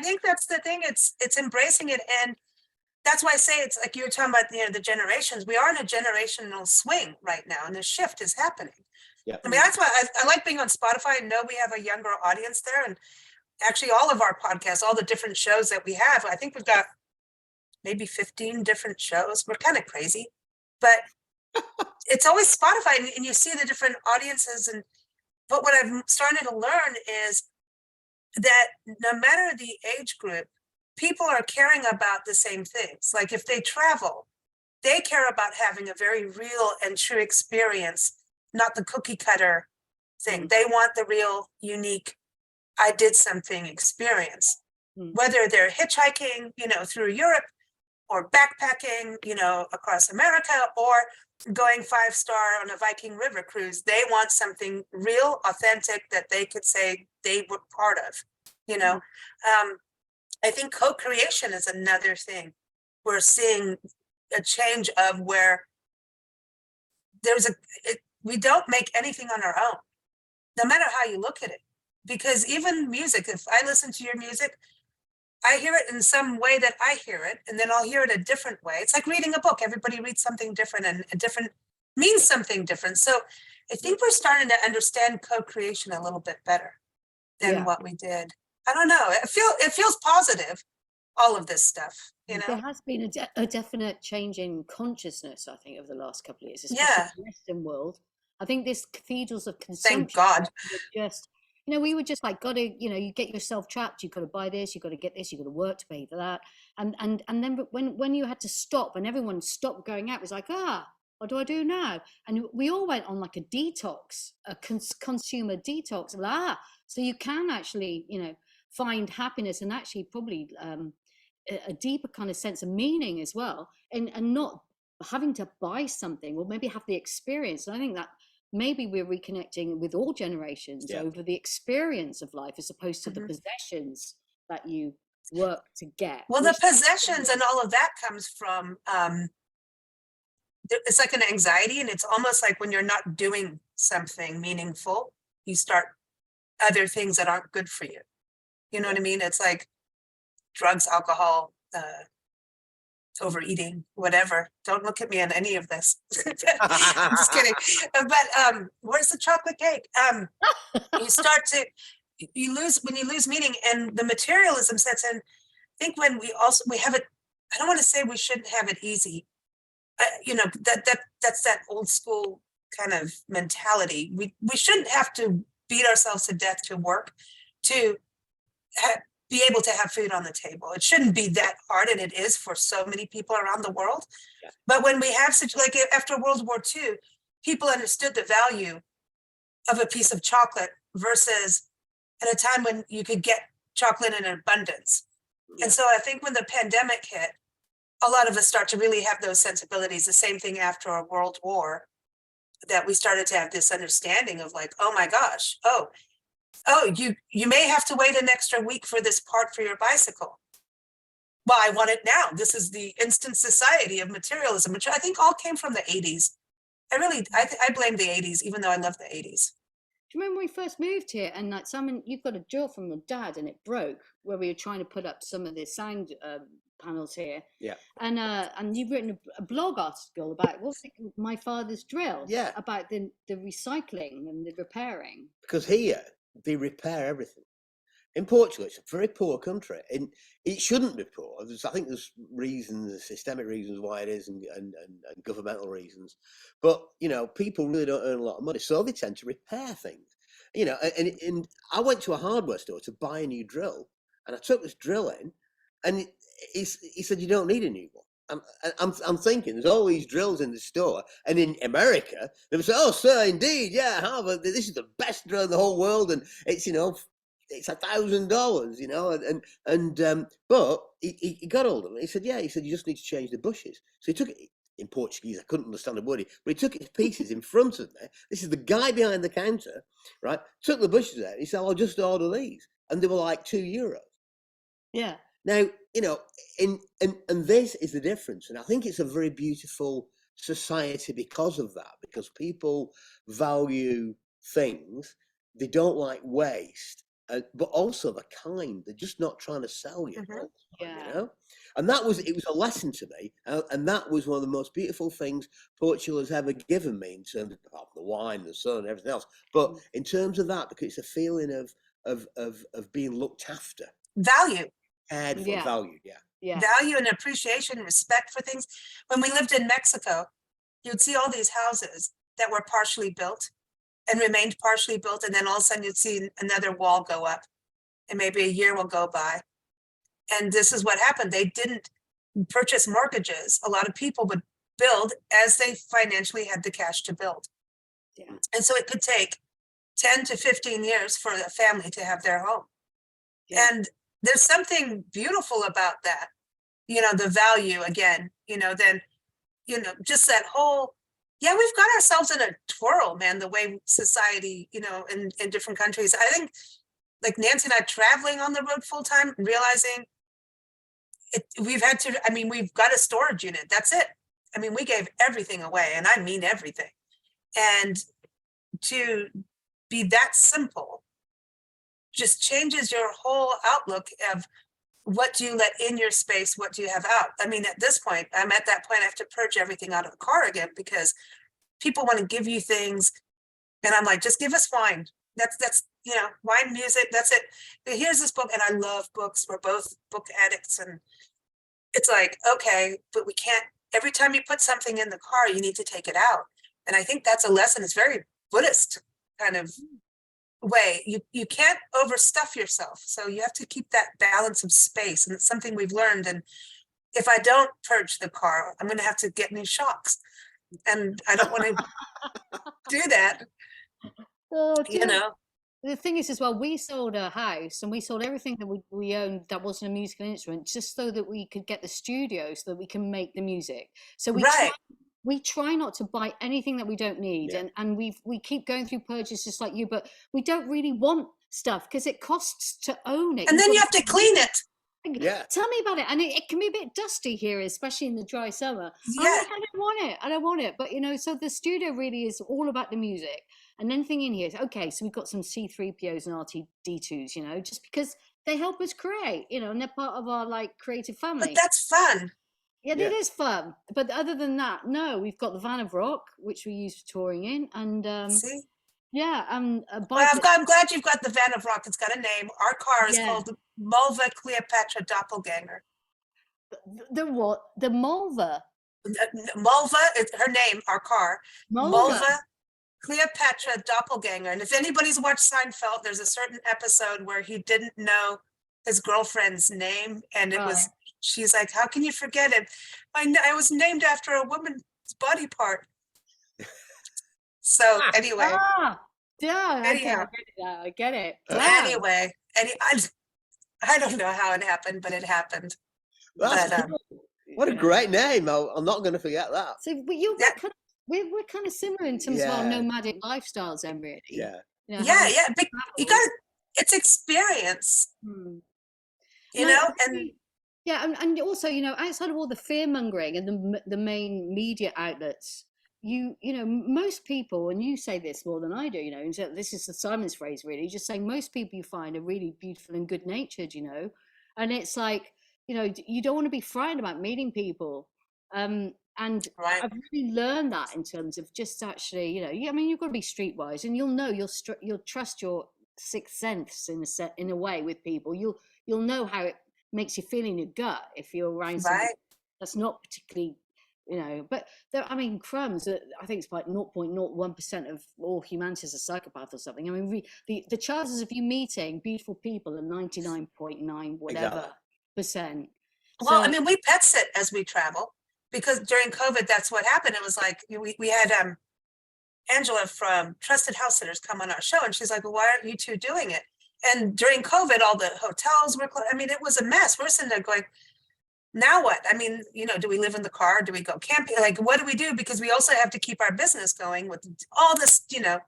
think that's the thing. It's embracing it, and that's why I say it's like you were talking about the generations. We are in a generational swing right now, and the shift is happening. Yeah. I mean, that's why I like being on Spotify. I know we have a younger audience there, and actually all of our podcasts, all the different shows that we have, I think we've got maybe 15 different shows. We're kind of crazy, but it's always Spotify, and you see the different audiences. But what I've started to learn is that no matter the age group, people are caring about the same things. Like if they travel, they care about having a very real and true experience, not the cookie cutter thing. They want the real, unique, I did something experience. Whether they're hitchhiking, through Europe, or backpacking, across America, or going 5-star on a Viking River cruise. They want something real, authentic that they could say they were part of. I think co-creation is another thing. We're seeing a change of where we don't make anything on our own, no matter how you look at it. Because even music, if I listen to your music, I hear it in some way that I hear it, and then I'll hear it a different way. It's like reading a book. Everybody reads something different, and a different means something different. So I think we're starting to understand co-creation a little bit better than what we did. I don't know. It feels positive, all of this stuff. There has been a definite change in consciousness, I think, over the last couple of years, especially in the Western world. I think this cathedrals of consumption. Thank God. Just we were just like, gotta, you get yourself trapped. You got to buy this. You got to get this. You got to work to pay for that. And then when you had to stop, and everyone stopped going out, it was like, what do I do now? And we all went on like a detox, a consumer detox. So you can actually, find happiness and actually probably a deeper kind of sense of meaning as well, and not having to buy something, or maybe have the experience. And I think that maybe we're reconnecting with all generations over the experience of life, as opposed to the possessions that you work to get. Well, the possessions and all of that comes from, it's like an anxiety, and it's almost like when you're not doing something meaningful, you start other things that aren't good for you. You know what I mean? It's like drugs, alcohol, overeating, whatever. Don't look at me on any of this. I'm just kidding. But where's the chocolate cake? You lose meaning, and the materialism sets in. I think when we have it, I don't want to say we shouldn't have it easy. That's that old school kind of mentality. We shouldn't have to beat ourselves to death to work to be able to have food on the table. It shouldn't be that hard, and it is for so many people around the world. Yeah. But when we have such, like after World War II, people understood the value of a piece of chocolate versus at a time when you could get chocolate in abundance. Yeah. And so I think when the pandemic hit, a lot of us start to really have those sensibilities. The same thing after a world war, that we started to have this understanding of like, oh my gosh, oh, you may have to wait an extra week for this part for your bicycle. Well, I want it now. This is the instant society of materialism, which I think all came from the 80s. I blame the 80s, even though I love the 80s. Do you remember when we first moved here and like Simon, you've got a drill from your dad and it broke where we were trying to put up some of the sound panels here. Yeah. And you've written a blog article about my father's drill. Yeah. About the recycling and the repairing. Because here they repair everything. In Portugal, it's a very poor country, and it shouldn't be poor. I think there's reasons, systemic reasons why it is, and governmental reasons. But you know, people really don't earn a lot of money, so they tend to repair things. You know, and I went to a hardware store to buy a new drill, and I took this drill in, and he said, "You don't need a new one." I'm thinking there's all these drills in the store, and in America they would say, "Oh, sir, indeed, yeah, Harvard, this is the best drill in the whole world, and it's, you know, it's $1,000, you know." But he got hold of it. He said, "Yeah," he said, "you just need to change the bushes." So he took it in Portuguese. I couldn't understand a word, but he took it to pieces in front of me. This is the guy behind the counter, right? Took the bushes out. He said, "I'll just order these," and they were like €2. Yeah. Now, you know, and this is the difference. And I think it's a very beautiful society because of that, because people value things. They don't like waste, but also they're kind. They're just not trying to sell you, all the time, you know? And it was a lesson to me. And that was one of the most beautiful things Portugal has ever given me in terms of the wine, the sun, and everything else. But in terms of that, because it's a feeling of being looked after. Value. Cared for, valued, Yeah. Value and appreciation, respect for things. When we lived in Mexico, you'd see all these houses that were partially built and remained partially built, and then all of a sudden you'd see another wall go up, and maybe a year will go by. And this is what happened. They didn't purchase mortgages. A lot of people would build as they financially had the cash to build. Yeah. And so it could take 10 to 15 years for a family to have their home. Yeah. And there's something beautiful about that, you know, the value again, you know, then, you know, just that whole, we've got ourselves in a twirl, man, the way society, you know, in different countries. I think like Nancy and I traveling on the road full time, realizing we've got a storage unit. That's it. I mean, we gave everything away, and I mean everything. And to be that simple just changes your whole outlook of what do you let in your space, what do you have out. I mean, at this point, I'm at that point, I have to purge everything out of the car again, because people want to give you things, and I'm like, just give us wine. That's you know, wine, music, that's it. Here's this book, and I love books. We're both book addicts, and it's like, okay, but we can't, every time you put something in the car, you need to take it out. And I think that's a lesson. It's very Buddhist kind of way. You can't overstuff yourself, so you have to keep that balance of space, and it's something we've learned. And if I don't purge the car, I'm going to have to get new shocks, and I don't want to do that. You know, the thing is as well, we sold a house and we sold everything that we owned that wasn't a musical instrument, just so that we could get the studio, so that we can make the music. So we try not to buy anything that we don't need. And we keep going through purchases just like you, but we don't really want stuff because it costs to own it. And then you have to clean it. Yeah. Tell me about it. And it can be a bit dusty here, especially in the dry summer. Yeah. I'm like, I don't want it. But, you know, so the studio really is all about the music. And then thing in here is, okay, so we've got some C3POs and RTD2s, you know, just because they help us create, you know, and they're part of our, like, creative family. But that's fun. Yeah, it is fun. But other than that, no, we've got the Van of Rock, which we use for touring in. And, see? Yeah. Well, I'm glad you've got the Van of Rock. It's got a name. Our car is called Mulva Cleopatra Doppelganger. The what? The Mulva? Mulva is her name, our car. Mulva Cleopatra Doppelganger. And if anybody's watched Seinfeld, there's a certain episode where he didn't know his girlfriend's name, and it Right. was, she's like, how can you forget it? I was named after a woman's body part. So anyway, Yeah, okay, anyhow, I get it now, I get it. Wow. anyway, I don't know how it happened, but it happened. That's But cool. What a great name. I'm not going to forget that. So we're kind of similar in terms of our Yeah. nomadic lifestyles, then, really. Yeah. You know, yeah, having yeah, but you travel. got it's experience, Hmm. you No, know, really, and yeah, and also, you know, outside of all the fear mongering and the main media outlets, you know, most people, and you say this more than I do, you know, and so this is the Simon's phrase, really, just saying most people you find are really beautiful and good natured, you know, and it's like, you know, you don't want to be frightened about meeting people. And right, I've really learned that in terms of just actually, you know, I mean, you've got to be streetwise, and you'll know, you'll trust your sixth sense in a way with people. You'll know how it makes you feel in your gut if you're around somebody right, that's not particularly, you know. But there, I mean, crumbs. I think it's like 0.01% of all humanity is a psychopath or something. I mean, the chances of you meeting beautiful people are 99.9 whatever Exactly. percent. well, I So mean, we pet sit as we travel, because during COVID, that's what happened. It was like we had Angela from Trusted House Sitters come on our show, and she's like, well, why aren't you two doing it? And during COVID, all the hotels were closed. I mean, it was a mess. We're sitting there going, now what? I mean, you know, do we live in the car? Do we go camping? Like, what do we do? Because we also have to keep our business going with all this, you know.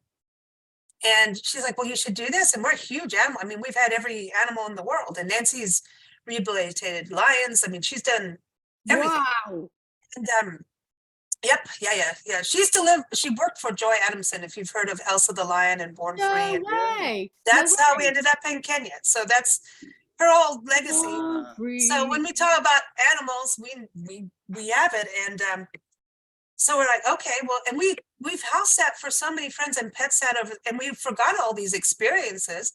And she's like, well, you should do this. And we're huge animal. I mean, we've had every animal in the world. And Nancy's rehabilitated lions. I mean, she's done everything. wow, And yep, yeah. She used to live, she worked for Joy Adamson, if you've heard of Elsa the Lion and Born Free. no And way, that's no how we way. ended up in Kenya. So that's her whole legacy. Oh, So when we talk about animals, we have it. And so we're like, okay, well, and we've house sat for so many friends and pet sat over, and we forgot all these experiences.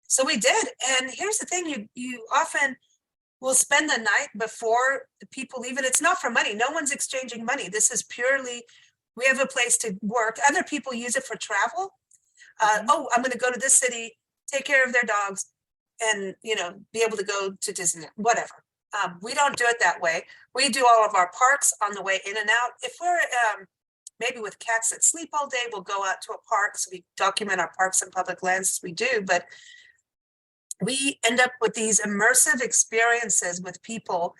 So we did. And here's the thing, you often will spend the night before the people leave, and it's not for money. No one's exchanging money. This is purely, we have a place to work. Other people use it for travel. Oh, I'm going to go to this city, take care of their dogs, and, you know, be able to go to Disney, whatever. We don't do it that way. We do all of our parks on the way in and out. If we're maybe with cats that sleep all day, we'll go out to a park. So we document our parks and public lands as we do, but we end up with these immersive experiences with people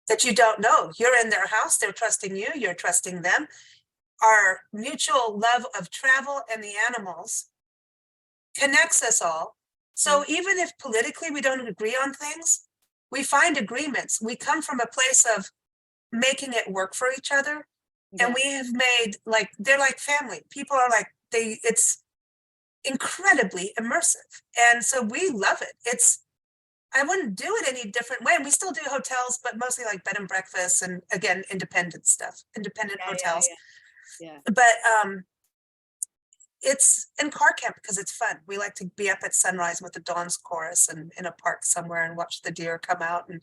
that you don't know. You're in their house, they're trusting you, you're trusting them. Our mutual love of travel and the animals connects us all. So even if politically we don't agree on things, we find agreements. We come from a place of making it work for each other. Yeah. And we have made, like, they're like family. People are like, it's incredibly immersive. And so we love it. I wouldn't do it any different way. And we still do hotels, but mostly like bed and breakfast and, again, independent stuff, independent hotels. Yeah. But it's in car camp because it's fun. We like to be up at sunrise with the Dawn's Chorus and in a park somewhere and watch the deer come out. And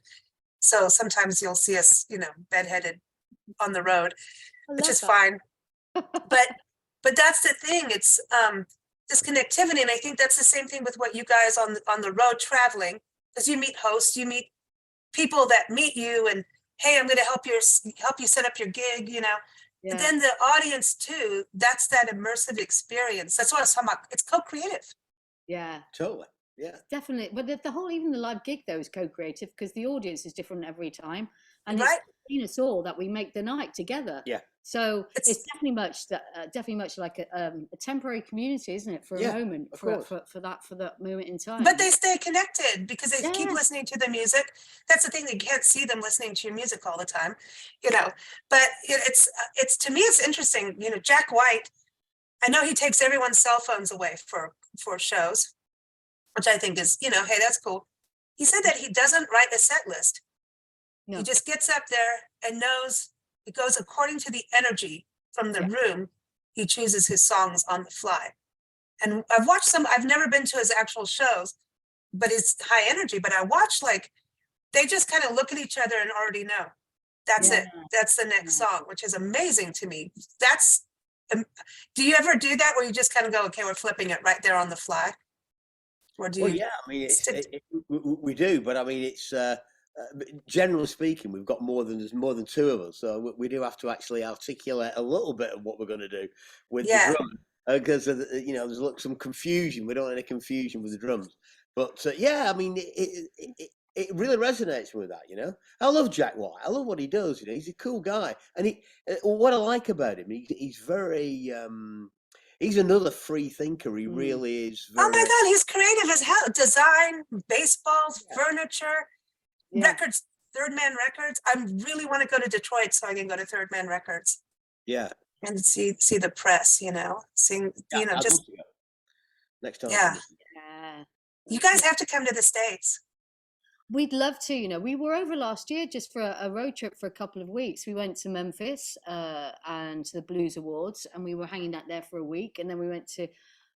so sometimes you'll see us, you know, bedheaded on the road, which is fine. But that's the thing. It's this connectivity, and I think that's the same thing with what you guys on the road traveling, because you meet hosts, you meet people that meet you, and hey, I'm going to help you set up your gig, you know. Yeah. And then the audience too. That's that immersive experience. That's what I was talking about. It's co-creative. Yeah. Totally. Yeah. Definitely. But the whole, even the live gig though, is co-creative because the audience is different every time. And Right. it's between us all that we make the night together. Yeah. So it's definitely much like a temporary community, isn't it? For a moment, for that moment in time. But they stay connected because they keep Yeah. listening to the music. That's the thing. You can't see them listening to your music all the time, you know. But it's to me, it's interesting. You know, Jack White. I know he takes everyone's cell phones away for shows, which I think is, you know, hey, that's cool. He said that he doesn't write a set list. No. He just gets up there and knows it goes according to the energy from the room. He chooses his songs on the fly. And I've watched I've never been to his actual shows, but it's high energy. But I watch, like, they just kind of look at each other and already know. That's it. That's the next song, which is amazing to me. Do you ever do that where you just kind of go, okay, we're flipping it right there on the fly? Or do Well, you yeah, I mean, stick we do, but I mean, it's generally speaking, we've got there's more than two of us, so we do have to actually articulate a little bit of what we're going to do with the Yeah. drum, because there's some confusion. We don't want any confusion with the drums, but yeah, I mean, it really resonates with that. I love Jack White. I love what he does. He's a cool guy, and what I like about him, he's very. He's another free thinker. He really is Oh my very. God, he's creative as hell. Design, baseballs, furniture, records, Third Man Records. I really want to go to Detroit so I can go to Third Man Records Yeah. and see the press, seeing, Yeah, I'd just, love to go. Next time. yeah. Yeah. You guys have to come to the States. We'd love to. We were over last year just for a road trip for a couple of weeks. We went to Memphis and to the Blues Awards, and we were hanging out there for a week. And then we went to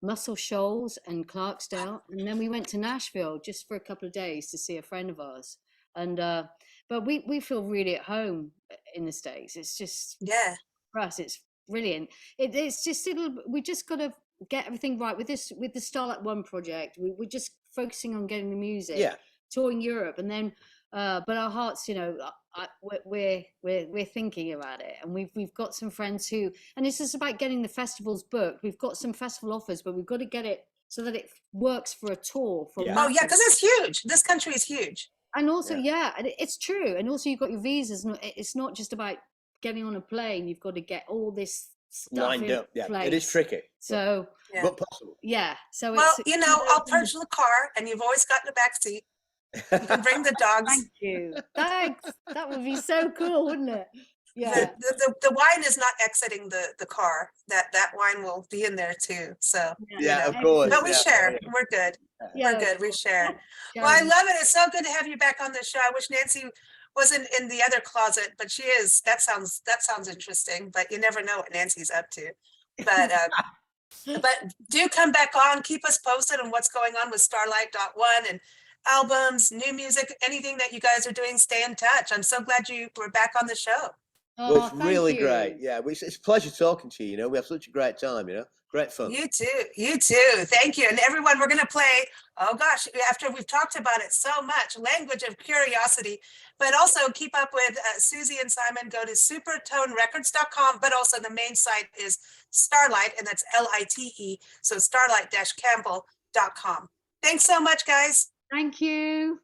Muscle Shoals and Clarksdale, and then we went to Nashville just for a couple of days to see a friend of ours. And but we feel really at home in the States. It's just for us, it's brilliant. It's just we just got to get everything right with the Starlite.One project. We're just focusing on getting the music. Yeah. Touring Europe, and then but our hearts, we're thinking about it, and we've got some friends who, and it's just about getting the festivals booked. We've got some festival offers, but we've got to get it so that it works for a tour. Oh yeah, because it's huge. This country is huge. And also, and it's true. And also, you've got your visas. It's not just about getting on a plane. You've got to get all this stuff lined up. Yeah, place. it is tricky. So, but possible. Yeah. So, well, I'll purge the car, and you've always got in the back seat. You can bring the dogs. Thank you. Thanks. That would be so cool, wouldn't it? Yeah. The wine is not exiting the car. That wine will be in there too. So of course. But we share. We're good. We're good. We share. Well, I love it. It's so good to have you back on the show. I wish Nancy wasn't in the other closet, but she is. That sounds interesting. But you never know what Nancy's up to. But but do come back on. Keep us posted on what's going on with Starlite.One and albums, new music, anything that you guys are doing. Stay in touch. I'm so glad you were back on the show. Well, it's really great. Yeah, it's a pleasure talking to you. We have such a great time. Great fun. You too. Thank you. And everyone, we're going to play, oh gosh, after we've talked about it so much, Language of Curiosity, but also keep up with Suzy and Simon. Go to supertonerecords.com, but also the main site is Starlite, and that's Lite. So starlite-campbell.com. Thanks so much, guys. Thank you.